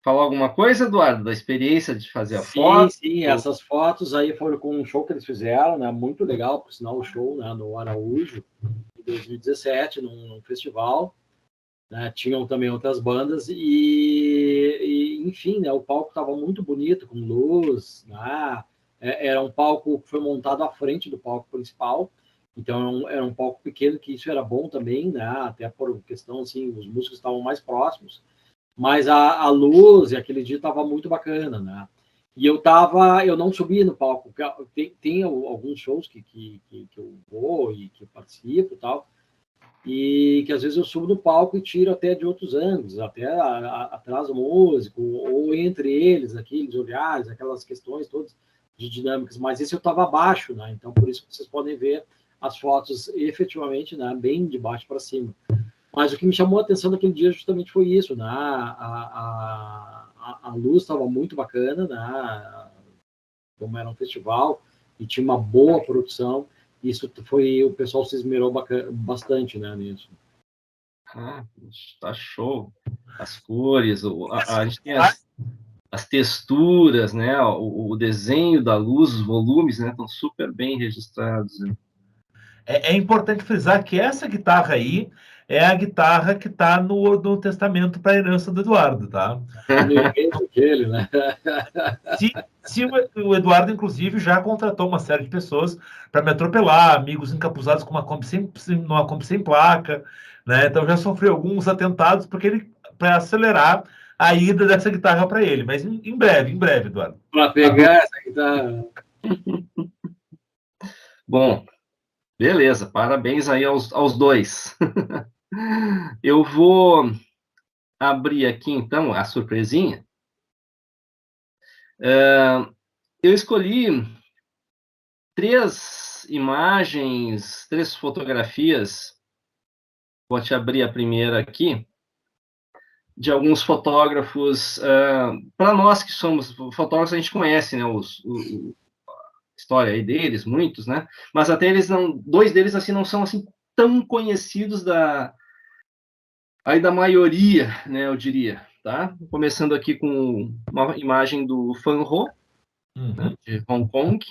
Falar alguma coisa, Eduardo, da experiência de fazer a foto? Sim, essas fotos aí foram com um show que eles fizeram, né? Muito legal, por sinal, o show, né? No Araújo, em 2017, num festival. Né? Tinham também outras bandas enfim, né? O palco estava muito bonito, com luz, né? Era um palco que foi montado à frente do palco principal, então era um palco pequeno, que isso era bom também, né? Até por questão, assim, os músicos estavam mais próximos, mas a luz e aquele dia estava muito bacana, né? E eu não subi no palco, tem alguns shows que eu vou e que eu participo e tal, e que às vezes eu subo no palco e tiro até de outros ângulos, até atrás do músico, ou entre eles, aqueles olhares, aquelas questões todas de dinâmicas, mas esse eu estava abaixo, né? Então por isso que vocês podem ver as fotos efetivamente, né, bem de baixo para cima. Mas o que me chamou a atenção naquele dia justamente foi isso, né? A luz estava muito bacana, né? Como era um festival e tinha uma boa produção. Isso foi, o pessoal se esmerou bastante, né, nisso. Tá show. As cores, a gente tem as texturas, né? O desenho da luz, os volumes, né? Estão super bem registrados. Né? É importante frisar que essa guitarra aí é a guitarra que está no testamento para a herança do Eduardo, tá? Aquele, né? Se o Eduardo, inclusive, já contratou uma série de pessoas para me atropelar, amigos encapuzados com numa Kombi sem placa, né? Então já sofreu alguns atentados para acelerar a ida dessa guitarra para ele. Mas em breve, Eduardo. Para pegar essa guitarra. Bom, beleza. Parabéns aí aos dois. Eu vou abrir aqui, então, a surpresinha. Eu escolhi 3 imagens, 3 fotografias. Vou te abrir a primeira aqui, de alguns fotógrafos. Para nós que somos fotógrafos, a gente conhece, né, a história aí deles, muitos, né? Mas até eles não, 2 deles assim não são assim tão conhecidos da maioria, né, eu diria, tá? Começando aqui com uma imagem do Fan Ho, né, de Hong Kong.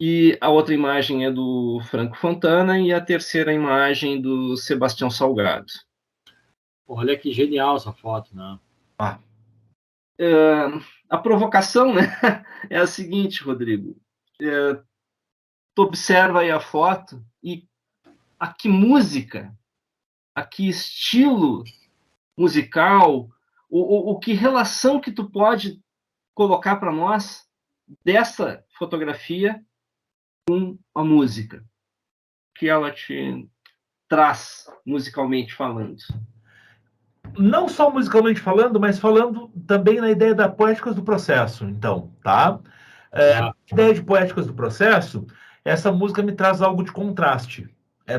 E a outra imagem é do Franco Fontana e a terceira imagem do Sebastião Salgado. Olha que genial essa foto, né? A provocação, né, é a seguinte, Rodrigo. Tu observa aí a foto e a que música, a que estilo musical, o que relação que tu pode colocar para nós dessa fotografia com a música que ela te traz musicalmente falando. Não só musicalmente falando, mas falando também na ideia da poéticas do processo, então, tá? A ideia de poéticas do processo, essa música me traz algo de contraste.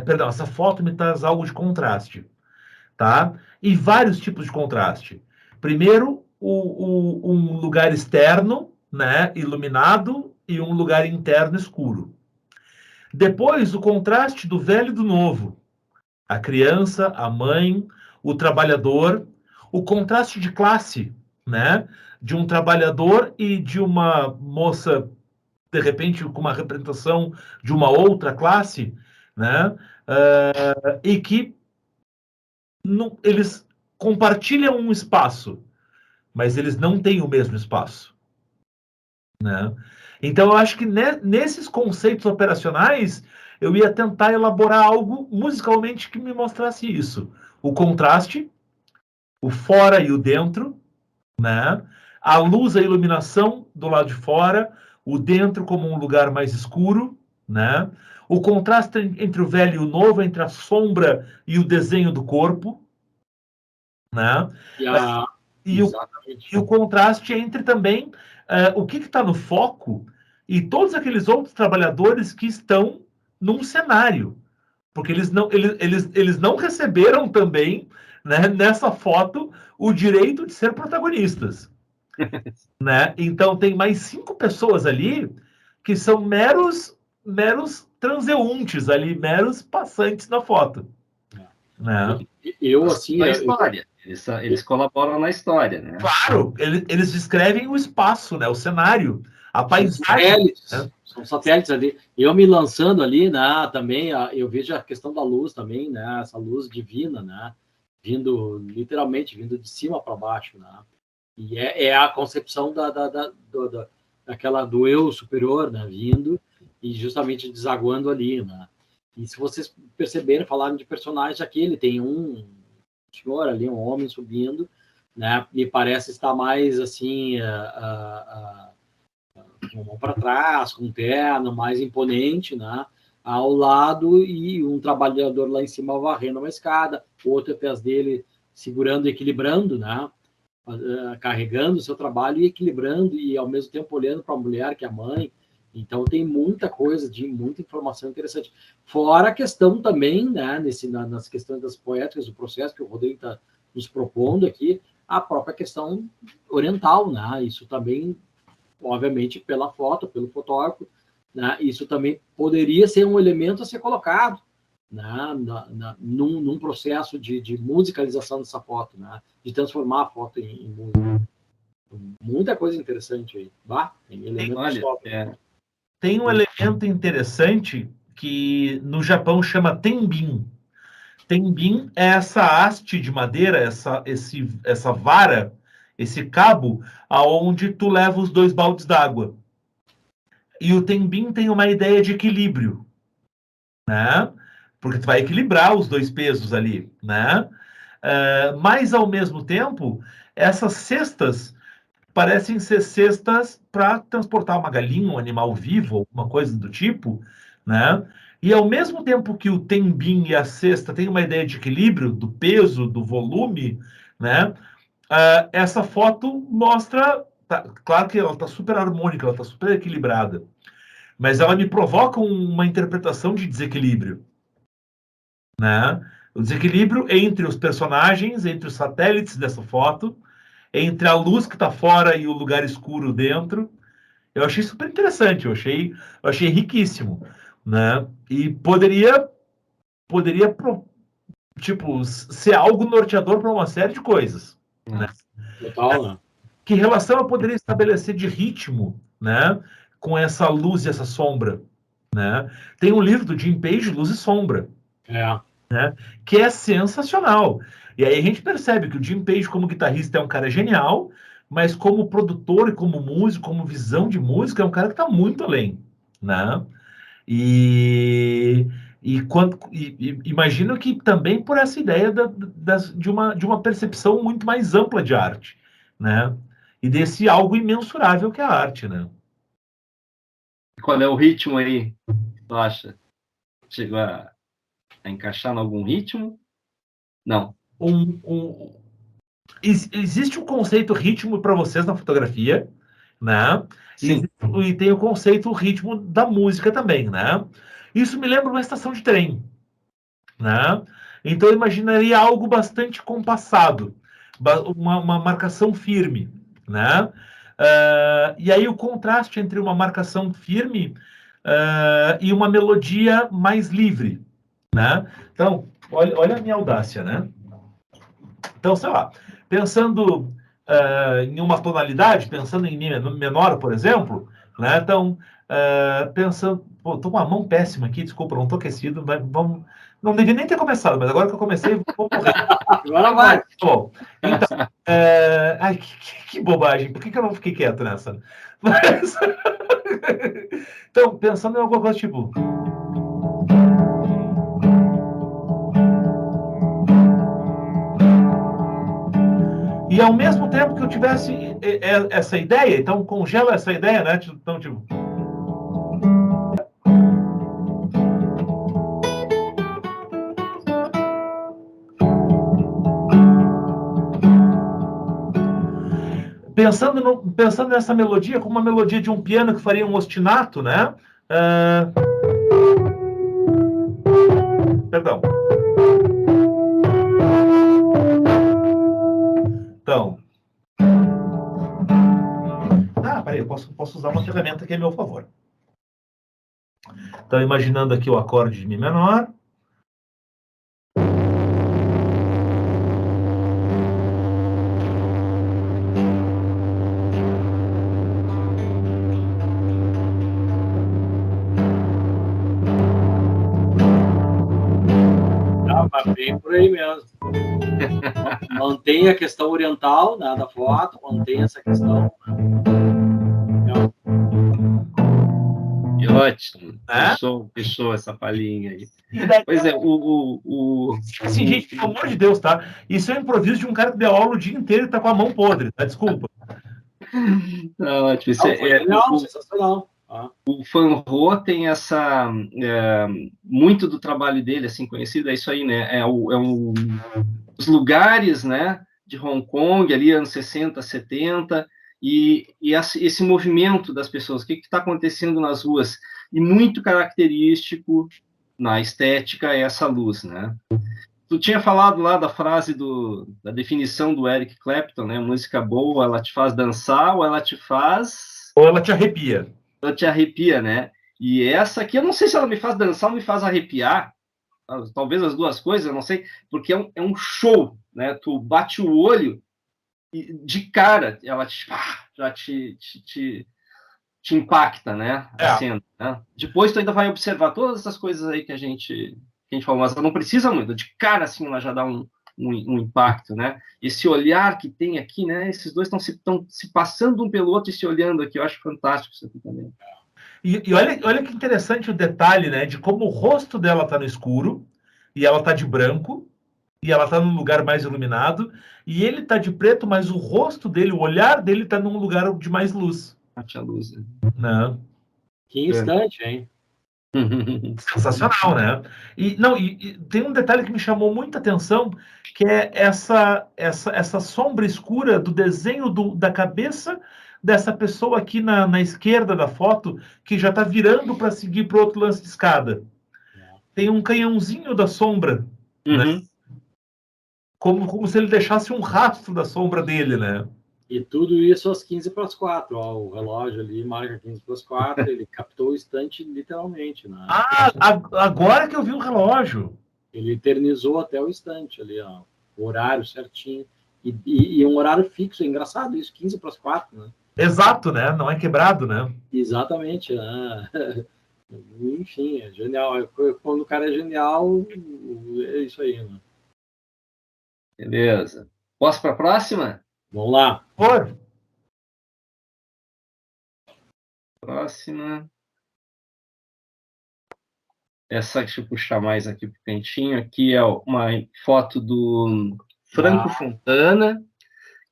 Perdão, essa foto me traz algo de contraste, tá? E vários tipos de contraste. Primeiro, um lugar externo, né, iluminado, e um lugar interno escuro. Depois, o contraste do velho e do novo. A criança, a mãe, o trabalhador, o contraste de classe, né? De um trabalhador e de uma moça, de repente, com uma representação de uma outra classe, né? E que eles compartilham um espaço, mas eles não têm o mesmo espaço, né? Então, eu acho que nesses conceitos operacionais, eu ia tentar elaborar algo musicalmente que me mostrasse isso. O contraste, o fora e o dentro, né? A luz, a iluminação do lado de fora, o dentro como um lugar mais escuro, né? O contraste entre o velho e o novo, entre a sombra e o desenho do corpo, né? E o contraste entre também o que está no foco e todos aqueles outros trabalhadores que estão num cenário, porque eles não receberam também, né, nessa foto o direito de ser protagonistas. Né? Então tem mais 5 pessoas ali que são meros transeuntes ali, meros passantes na foto. Né? Na história. Eles colaboram na história, né? Claro, eles descrevem o espaço, né? O cenário, a paisagem. São satélites ali. Eu me lançando ali, né? Também eu vejo a questão da luz também, né? Essa luz divina, né? Literalmente vindo de cima para baixo, né? E é a concepção daquela do eu superior, né? Vindo e justamente desaguando ali, né? E se vocês perceberem, falaram de personagem aqui, ele tem um senhor ali, um homem subindo, né? Me parece estar mais assim, com a mão para trás, com um terno mais imponente, né? Ao lado, e um trabalhador lá em cima varrendo uma escada, outro atrás dele segurando, equilibrando, né? Carregando o seu trabalho e equilibrando, e ao mesmo tempo olhando para a mulher, que é a mãe. Então tem muita coisa, muita informação interessante. Fora a questão também, né, nas questões das poéticas do processo que o Rodrigo está nos propondo aqui, a própria questão oriental, né? Isso também, obviamente, pela foto, pelo fotógrafo, né? Isso também poderia ser um elemento a ser colocado, né? Num processo de musicalização dessa foto, né? De transformar a foto em música. Muita coisa interessante aí. Tem elementos Tem um elemento interessante que no Japão chama tenbin. Tenbin é essa haste de madeira, essa vara, esse cabo, aonde tu leva os 2 baldes d'água. E o tenbin tem uma ideia de equilíbrio, né? Porque tu vai equilibrar os 2 pesos ali, né? Mas, ao mesmo tempo, essas cestas parecem ser cestas para transportar uma galinha, um animal vivo, alguma coisa do tipo, né? E ao mesmo tempo que o tenbin e a cesta têm uma ideia de equilíbrio, do peso, do volume, né? Essa foto mostra, claro que ela está super harmônica, ela está super equilibrada, mas ela me provoca uma interpretação de desequilíbrio, né? O desequilíbrio entre os personagens, entre os satélites dessa foto, entre a luz que está fora e o lugar escuro dentro. Eu achei super interessante, eu achei riquíssimo, né? E poderia tipo, ser algo norteador para uma série de coisas, né? Total, né? Que relação eu poderia estabelecer de ritmo, né? Com essa luz e essa sombra, né? Tem um livro do Jim Page, Luz e Sombra, né? Que é sensacional. E aí a gente percebe que o Jim Page, como guitarrista, é um cara genial, mas como produtor e como músico, como visão de música, é um cara que está muito além, né? E imagino que também por essa ideia de uma percepção muito mais ampla de arte, né? E desse algo imensurável que é a arte, né? Qual é o ritmo aí, tu acha? Chegou a encaixar em algum ritmo? Não. Existe um conceito ritmo para vocês na fotografia, né? E tem o conceito ritmo da música também, né? Isso me lembra uma estação de trem, né? Então eu imaginaria algo bastante compassado, uma marcação firme, né? E aí o contraste entre uma marcação firme e uma melodia mais livre, né? Então, olha a minha audácia, né? Então, sei lá, pensando em uma tonalidade, pensando em Mi menor, por exemplo, né? Então, pensando... Pô, tô com uma mão péssima aqui, desculpa, não tô aquecido, mas vamos... Não devia nem ter começado, mas agora que eu comecei, vou morrer. Agora vai! Bom, então... Ai, que bobagem, por que eu não fiquei quieto nessa? Mas... Então, pensando em alguma coisa tipo... E ao mesmo tempo que eu tivesse essa ideia, então congela essa ideia, né? Então, tipo... Pensando nessa melodia como uma melodia de um piano que faria um ostinato, né? Perdão. Então. Peraí, eu posso usar uma ferramenta que é a meu favor. Então, imaginando aqui o acorde de Mi menor. Mas bem por aí mesmo. Mantém a questão oriental, né, da foto, mantém essa questão. Que ótimo. Fechou essa palhinha aí. Pois é, Assim, gente, pelo amor de Deus, tá? Isso é um improviso de um cara que deu aula o dia inteiro e tá com a mão podre, tá? Desculpa. Não, ótimo. Isso sensacional. O Fan Ho tem essa... muito do trabalho dele, assim, conhecido, é isso aí, né? Os lugares, né, de Hong Kong, ali anos 60, 70, e esse movimento das pessoas, o que está acontecendo nas ruas, e muito característico na estética é essa luz, né? Tu tinha falado lá da frase da definição do Eric Clapton, né? Música boa, ela te faz dançar, ou ela te faz... Ou ela te arrepia. Ela te arrepia, né? E essa aqui, eu não sei se ela me faz dançar ou me faz arrepiar, talvez as duas coisas, eu não sei, porque é um show, né? Tu bate o olho e de cara ela já te impacta, né? A cena, né? Depois tu ainda vai observar todas essas coisas aí que a gente falou, mas ela não precisa muito, de cara assim ela já dá um impacto, né? Esse olhar que tem aqui, né? Esses dois estão se passando um pelo outro e se olhando aqui, eu acho fantástico isso aqui também. E olha que interessante o detalhe, né? De como o rosto dela tá no escuro, e ela tá de branco, e ela tá num lugar mais iluminado, e ele tá de preto, mas o rosto dele, o olhar dele tá num lugar de mais luz. A luz, né? Não. Que instante, hein? Sensacional, né? E tem um detalhe que me chamou muita atenção, que é essa sombra escura do desenho da cabeça dessa pessoa aqui na esquerda da foto, que já está virando para seguir para o outro lance de escada. Tem um canhãozinho da sombra, né? Como se ele deixasse um rastro da sombra dele, né? E tudo isso às 15:04. Ó, o relógio ali marca 15:04. Ele captou o instante literalmente, né? Agora que eu vi o relógio. Ele eternizou até o instante ali, ó, o horário certinho. E um horário fixo, é engraçado isso, 15:04, né? Exato, né? Não é quebrado, né? Exatamente. Né? Enfim, é genial. Quando o cara é genial, é isso aí, né? Beleza. Posso para a próxima? Vamos lá. Por. Próxima. Essa, deixa eu puxar mais aqui para o cantinho. Aqui é uma foto do Franco Fontana,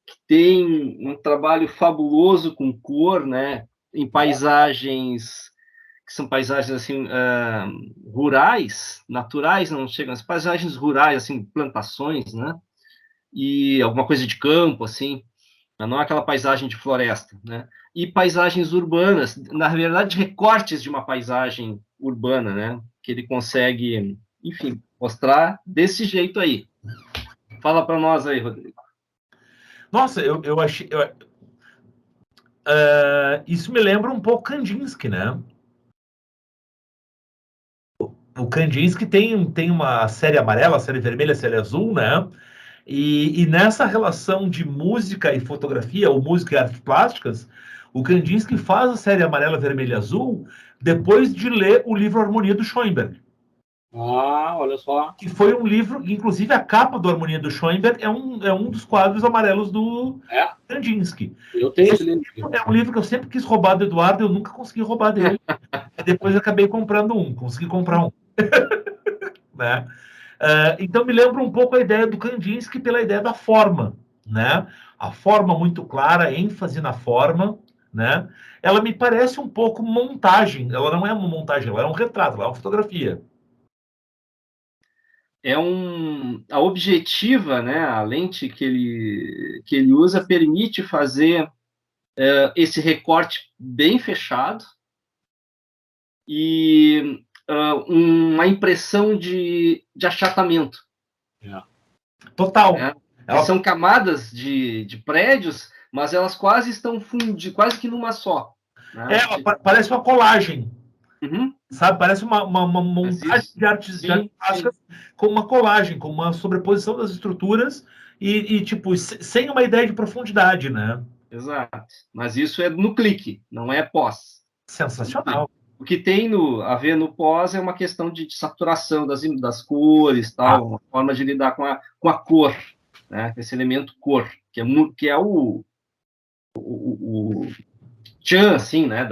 que tem um trabalho fabuloso com cor, né? Em paisagens que são paisagens assim rurais, naturais, não chegam, as paisagens rurais, assim, plantações, né? E alguma coisa de campo, assim, não é aquela paisagem de floresta, né? E paisagens urbanas, na verdade, recortes de uma paisagem urbana, né? Que ele consegue, enfim, mostrar desse jeito aí. Fala para nós aí, Rodrigo. Nossa, eu achei... isso me lembra um pouco Kandinsky, né? O Kandinsky tem uma série amarela, série vermelha, série azul, né? E nessa relação de música e fotografia, ou música e artes plásticas, o Kandinsky faz a série amarela, vermelha e azul depois de ler o livro Harmonia do Schoenberg. Olha só. Que foi um livro, inclusive a capa do Harmonia do Schoenberg é um dos quadros amarelos do Kandinsky. Eu tenho esse livro. É um livro que eu sempre quis roubar do Eduardo, eu nunca consegui roubar dele. Depois eu acabei comprando consegui comprar um. Né? Então me lembra um pouco a ideia do Kandinsky pela ideia da forma, né? a forma muito clara, ênfase na forma, né? Ela me parece um pouco montagem. Ela não é uma montagem, ela é um retrato, ela é uma fotografia. A objetiva, né, a lente que ele usa permite fazer esse recorte bem fechado e uma impressão de achatamento. Total. Né? São camadas de prédios, mas elas quase estão fundidas, quase que numa só. Né? Parece uma colagem. Uhum. Sabe? Parece uma montagem de artes plásticas com uma colagem, com uma sobreposição das estruturas e tipo, sem uma ideia de profundidade, né? Exato. Mas isso é no clique, não é pós. Sensacional. O que tem a ver no pós é uma questão de saturação das cores, tal, uma forma de lidar com a cor, né? Esse elemento cor, que é o tchan, assim, né?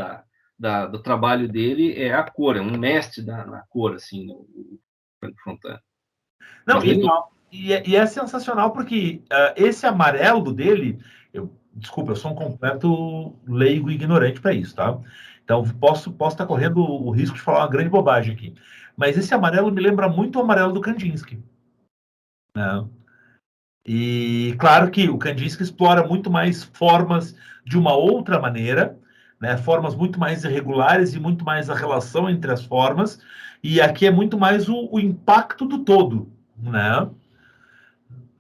Do trabalho dele é a cor, é um mestre na cor, assim, o Frank Fontana. Não, e é sensacional porque esse amarelo dele, desculpa, eu sou um completo leigo e ignorante para isso, tá? Então, posso estar correndo o risco de falar uma grande bobagem aqui. Mas esse amarelo me lembra muito o amarelo do Kandinsky. Né? E claro que o Kandinsky explora muito mais formas de uma outra maneira, né? Formas muito mais irregulares e muito mais a relação entre as formas. E aqui é muito mais o impacto do todo, né?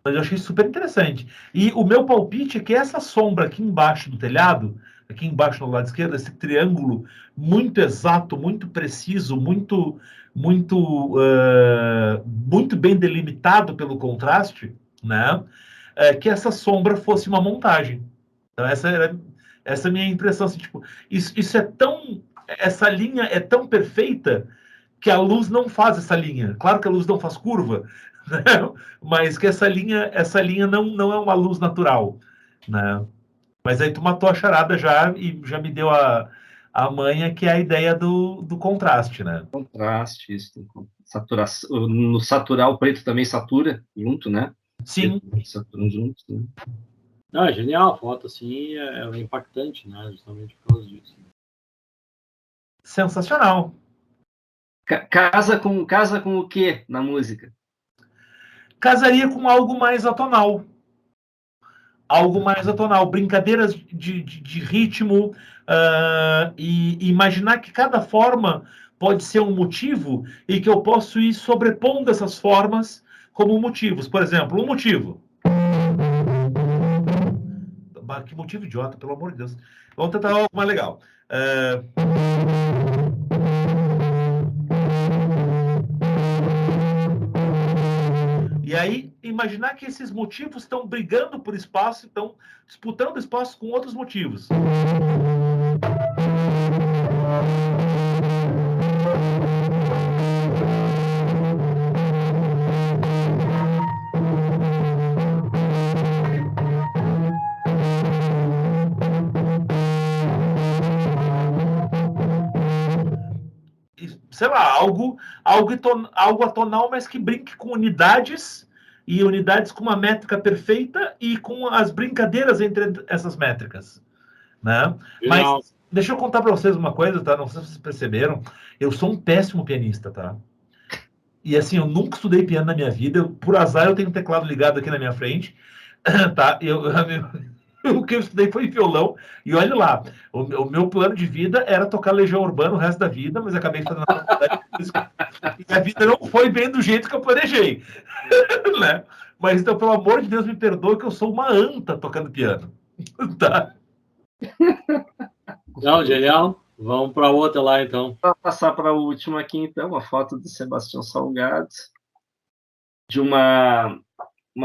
Mas eu achei super interessante. E o meu palpite é que essa sombra aqui embaixo do telhado, aqui embaixo no lado esquerdo, esse triângulo muito exato, muito preciso, muito bem delimitado pelo contraste, né? Que essa sombra fosse uma montagem. Então essa é a minha impressão, assim, tipo, isso é tão, essa linha é tão perfeita que a luz não faz essa linha. Claro que a luz não faz curva, né? Mas que essa linha não é uma luz natural, né? Mas aí tu matou a charada já e já me deu a manha, que é a ideia do contraste, né? Contraste, isso. Saturação, no saturar, o preto também satura junto, né? Sim. Saturam juntos, né? Não, é genial a foto, assim, é impactante, né? Justamente por causa disso. Sensacional. Casa com o quê na música? Casaria com algo mais atonal. Algo mais atonal. Brincadeiras de ritmo e imaginar que cada forma pode ser um motivo e que eu posso ir sobrepondo essas formas como motivos. Por exemplo, um motivo. Que motivo idiota, pelo amor de Deus. Vamos tentar algo mais legal. E aí, imaginar que esses motivos estão brigando por espaço, estão disputando espaço com outros motivos. Sei lá, algo atonal, mas que brinque com unidades e unidades com uma métrica perfeita e com as brincadeiras entre essas métricas, né? Mas deixa eu contar para vocês uma coisa, tá? Não sei se vocês perceberam, eu sou um péssimo pianista, tá? E assim, eu nunca estudei piano na minha vida, por azar eu tenho um teclado ligado aqui na minha frente, tá? O que eu estudei foi violão, e olha lá, o meu plano de vida era tocar Legião Urbana o resto da vida, mas acabei fazendo a faculdade de música, e a vida não foi bem do jeito que eu planejei, né? Mas então, pelo amor de Deus, me perdoe que eu sou uma anta tocando piano, tá? Não, genial. Vamos para outra lá, então. Vou passar para a última aqui, então, uma foto do Sebastião Salgado, de uma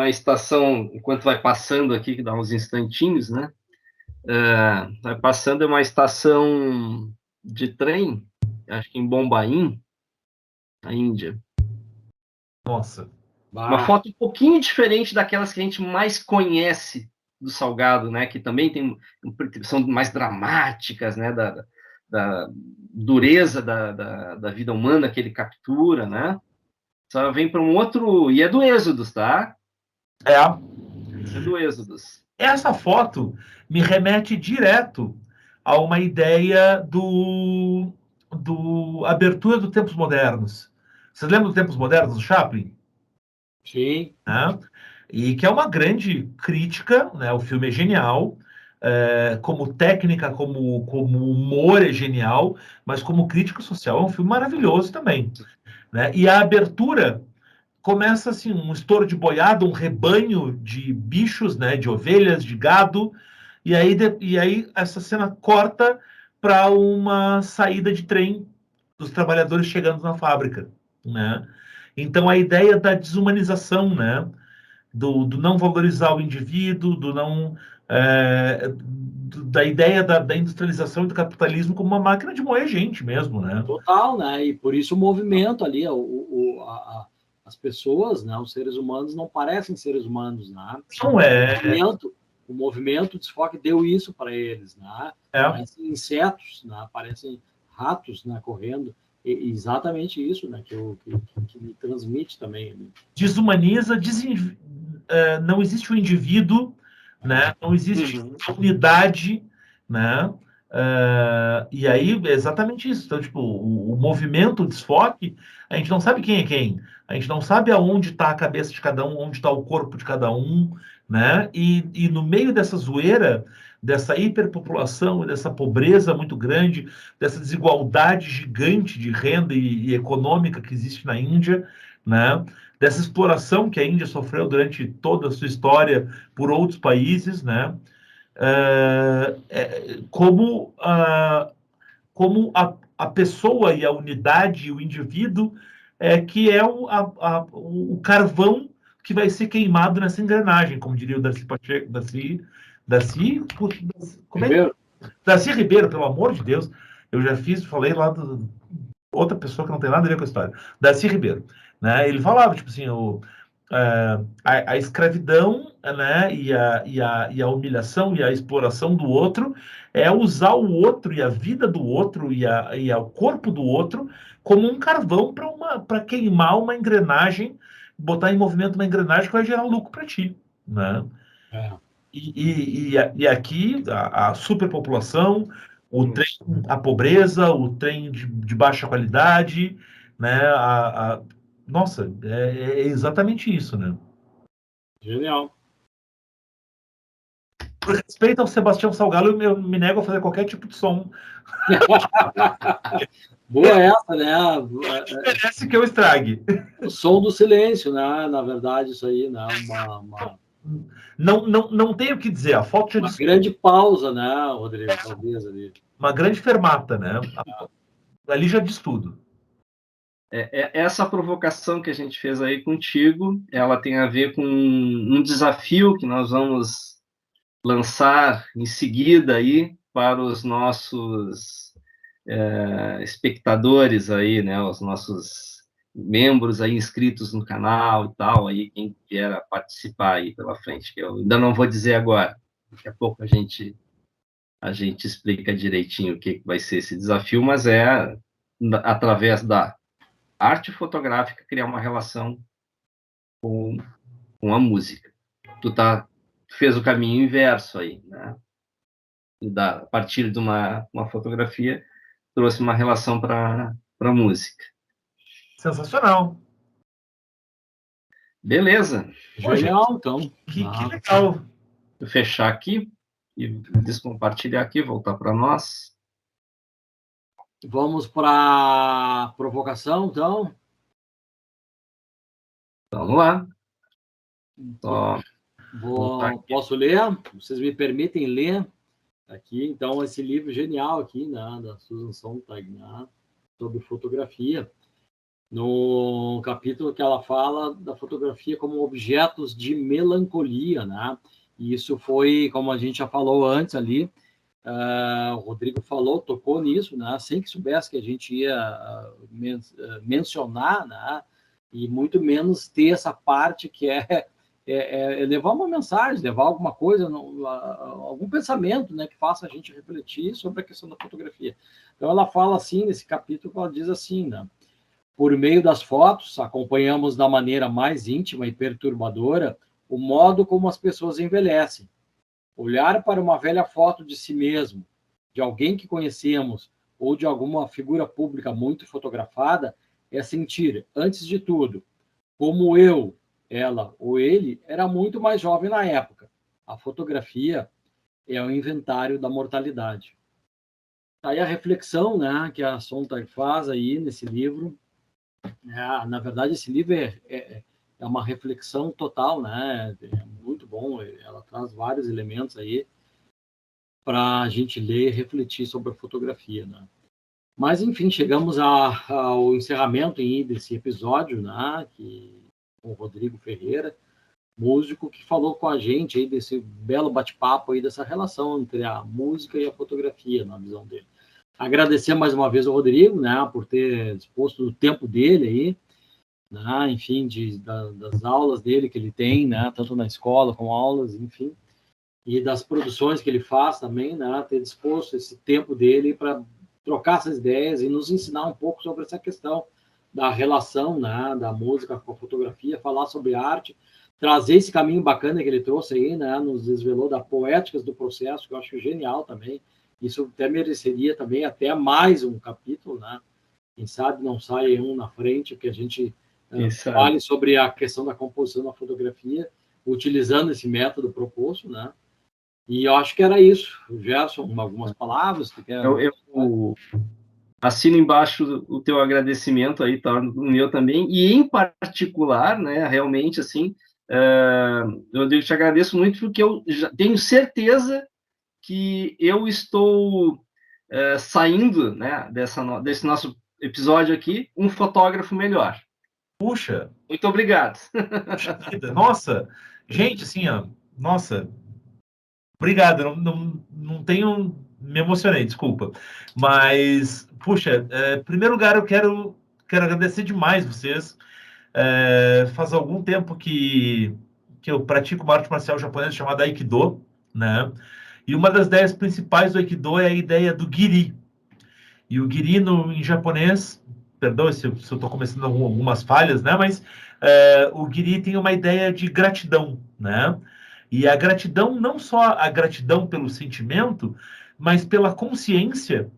estação, enquanto vai passando aqui, que dá uns instantinhos, né? Vai passando uma estação de trem, acho que em Bombaim, na Índia. Nossa. Uma foto um pouquinho diferente daquelas que a gente mais conhece do Salgado, né? Que também são mais dramáticas, né? Da dureza da vida humana que ele captura, né? Só vem para um outro... E é do Êxodos, tá? É. Isso é do Êxodos. Essa foto me remete direto a uma ideia do Abertura do Tempos Modernos. Vocês lembram dos Tempos Modernos do Chaplin? Sim. Né? E que é uma grande crítica, né? O filme é genial, como técnica, como humor é genial, mas como crítica social é um filme maravilhoso também, né? E a abertura começa assim, um estouro de boiada, um rebanho de bichos, né? De ovelhas, de gado, e aí essa cena corta para uma saída de trem dos trabalhadores chegando na fábrica, né? Então a ideia da desumanização, né? Do não valorizar o indivíduo, da ideia da industrialização e do capitalismo como uma máquina de moer gente mesmo, né? Total, né? E por isso o movimento ali, as pessoas, né? Os seres humanos não parecem seres humanos, né? Não é. O movimento, o desfoque deu isso para eles, né? Parecem insetos, né? Parecem ratos, né? Correndo. Exatamente isso, né? Que me transmite também. Né? Desumaniza, não existe o indivíduo, né? Não existe unidade, né? E aí é exatamente isso. Então, tipo, o movimento, o desfoque, a gente não sabe quem é quem. A gente não sabe aonde está a cabeça de cada um, onde está o corpo de cada um, né? E no meio dessa zoeira, dessa hiperpopulação, dessa pobreza muito grande, dessa desigualdade gigante de renda e econômica que existe na Índia, né? Dessa exploração que a Índia sofreu durante toda a sua história por outros países, né? Como a pessoa e a unidade e o indivíduo que é o carvão que vai ser queimado nessa engrenagem, como diria o Darcy Pacheco, como é? Darcy Ribeiro, pelo amor de Deus, eu já falei lá outra pessoa que não tem nada a ver com a história, Darcy Ribeiro, né? Ele falava, tipo assim, a escravidão, né, e a humilhação e a exploração do outro é usar o outro e a vida do outro e o corpo do outro como um carvão para queimar uma engrenagem, botar em movimento uma engrenagem que vai gerar um lucro para ti, né? E aqui a superpopulação, a pobreza, o trem de baixa qualidade, né? Nossa, é exatamente isso, né? Genial. Por respeito ao Sebastião Salgado, eu me nego a fazer qualquer tipo de som. Boa essa, né? Parece que eu estrague. O som do silêncio, né? Na verdade, isso aí, né? Não tenho o que dizer. A foto uma grande pausa, né, Rodrigo? Talvez ali. Uma grande fermata, né? Ali já diz tudo. Essa provocação que a gente fez aí contigo, ela tem a ver com um desafio que nós vamos lançar em seguida aí para os nossos espectadores aí, né, os nossos membros aí inscritos no canal e tal, aí quem vier participar aí pela frente, que eu ainda não vou dizer agora. Daqui a pouco a gente explica direitinho o que vai ser esse desafio, mas é através da arte fotográfica criar uma relação com a música. Tu fez o caminho inverso aí, né? A partir de uma fotografia, trouxe uma relação para a música. Sensacional. Beleza. Genial, então. Que legal. Vou fechar aqui e descompartilhar aqui, voltar para nós. Vamos para a provocação, então? Vamos lá. Posso ler? Vocês me permitem ler aqui, então, esse livro genial aqui, né, da Susan Sontag, né, sobre fotografia. No capítulo que ela fala da fotografia como objetos de melancolia, né? E isso foi, como a gente já falou antes ali, o Rodrigo tocou nisso, né? Sem que soubesse que a gente ia mencionar, né? E muito menos ter essa parte que é levar uma mensagem, levar alguma coisa, algum pensamento, né? Que faça a gente refletir sobre a questão da fotografia. Então ela fala assim, nesse capítulo, ela diz assim, né? Por meio das fotos, acompanhamos da maneira mais íntima e perturbadora o modo como as pessoas envelhecem. Olhar para uma velha foto de si mesmo, de alguém que conhecemos, ou de alguma figura pública muito fotografada, é sentir, antes de tudo, como eu, ela ou ele era muito mais jovem na época. A fotografia é o inventário da mortalidade. Aí a reflexão, né, que a Sontag faz aí nesse livro, na verdade esse livro é uma reflexão total, né, é muito bom, ela traz vários elementos aí para a gente ler e refletir sobre a fotografia, né. Mas, enfim, chegamos ao encerramento aí desse episódio, né, com o Rodrigo Ferreira, músico, que falou com a gente aí desse belo bate-papo aí, dessa relação entre a música e a fotografia, na visão dele. Agradecer mais uma vez ao Rodrigo, né, por ter disposto o tempo dele aí, né, enfim, das aulas dele que ele tem, né, tanto na escola como aulas, enfim, e das produções que ele faz também, né, ter disposto esse tempo dele para trocar essas ideias e nos ensinar um pouco sobre essa questão da relação, né, da música com a fotografia, falar sobre arte, trazer esse caminho bacana que ele trouxe aí, né, nos desvelou da poéticas do processo, que eu acho genial também. Isso até mereceria também até mais um capítulo, né? Quem sabe não sai um na frente, que a gente fale sobre a questão da composição da fotografia, utilizando esse método proposto, né? E eu acho que era isso. Gerson, algumas palavras que quer... Eu assino embaixo o teu agradecimento aí, tá? O meu também, e em particular, né, realmente, assim, eu te agradeço muito porque eu já tenho certeza que eu estou saindo, né, desse nosso episódio aqui, um fotógrafo melhor. Puxa! Muito obrigado. Nossa! Gente, assim, ó, nossa... Obrigado, não tenho... Me emocionei, desculpa. Mas, puxa, em primeiro lugar, eu quero agradecer demais vocês. Faz algum tempo que eu pratico uma arte marcial japonesa chamada Aikido, né? E uma das ideias principais do Aikido é a ideia do Giri. E o Giri, em japonês, perdão se eu estou começando algumas falhas, né? Mas o Giri tem uma ideia de gratidão, né? E a gratidão, não só a gratidão pelo sentimento, mas pela consciência,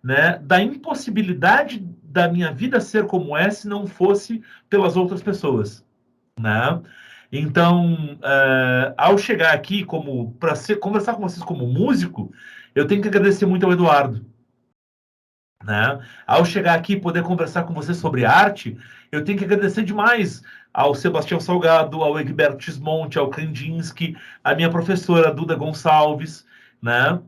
né, da impossibilidade da minha vida ser como é se não fosse pelas outras pessoas, né? Então, ao chegar aqui para conversar com vocês como músico, eu tenho que agradecer muito ao Eduardo, né? Ao chegar aqui e poder conversar com vocês sobre arte, eu tenho que agradecer demais ao Sebastião Salgado, ao Egberto Tismonte, ao Kandinsky, à minha professora Duda Gonçalves, né?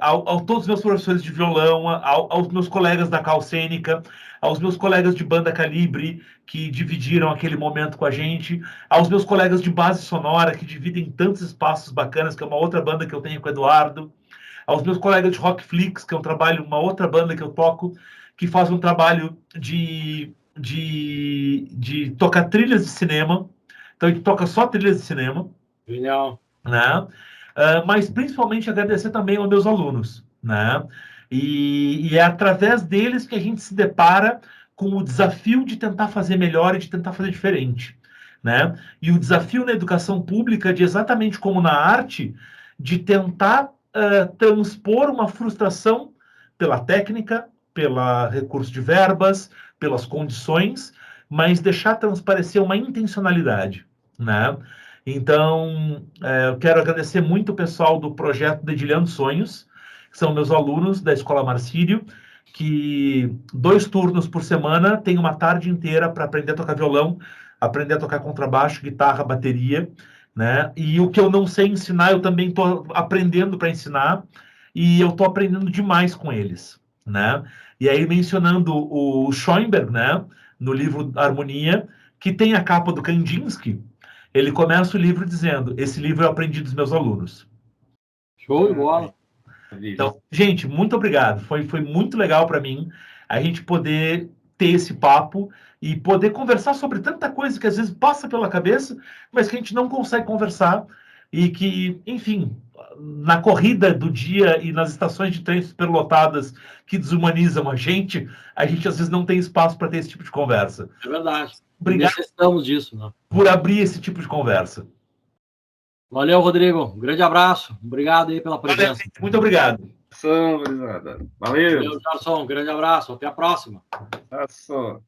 A todos os meus professores de violão, aos meus colegas da Cal Cênica, aos meus colegas de banda Calibre, que dividiram aquele momento com a gente, aos meus colegas de base sonora, que dividem tantos espaços bacanas, que é uma outra banda que eu tenho com o Eduardo, aos meus colegas de Rockflix, que é uma outra banda que eu toco, que faz um trabalho de tocar trilhas de cinema. Então, a gente toca só trilhas de cinema. Genial. Né? Mas, principalmente, agradecer também aos meus alunos, né? E é através deles que a gente se depara com o desafio de tentar fazer melhor e de tentar fazer diferente, né? E o desafio na educação pública, de exatamente como na arte, de tentar transpor uma frustração pela técnica, pelo recurso de verbas, pelas condições, mas deixar transparecer uma intencionalidade, né? Então, eu quero agradecer muito o pessoal do projeto Dedilhando Sonhos, que são meus alunos da Escola Marcílio, que 2 turnos por semana tem uma tarde inteira para aprender a tocar violão, aprender a tocar contrabaixo, guitarra, bateria, né? E o que eu não sei ensinar, eu também estou aprendendo para ensinar, e eu estou aprendendo demais com eles, né? E aí, mencionando o Schoenberg, né? No livro Harmonia, que tem a capa do Kandinsky, ele começa o livro dizendo: esse livro eu aprendi dos meus alunos. Show de bola. Então, gente, muito obrigado. Foi muito legal para mim a gente poder ter esse papo e poder conversar sobre tanta coisa que às vezes passa pela cabeça, mas que a gente não consegue conversar e que, enfim, na corrida do dia e nas estações de trem superlotadas que desumanizam a gente às vezes não tem espaço para ter esse tipo de conversa. É verdade. Obrigado. Necessitamos disso, né? Por abrir esse tipo de conversa. Valeu, Rodrigo. Um grande abraço. Obrigado aí pela presença. Valeu, muito obrigado. Valeu. Valeu, Gerson. Um grande abraço. Até a próxima. Abraço.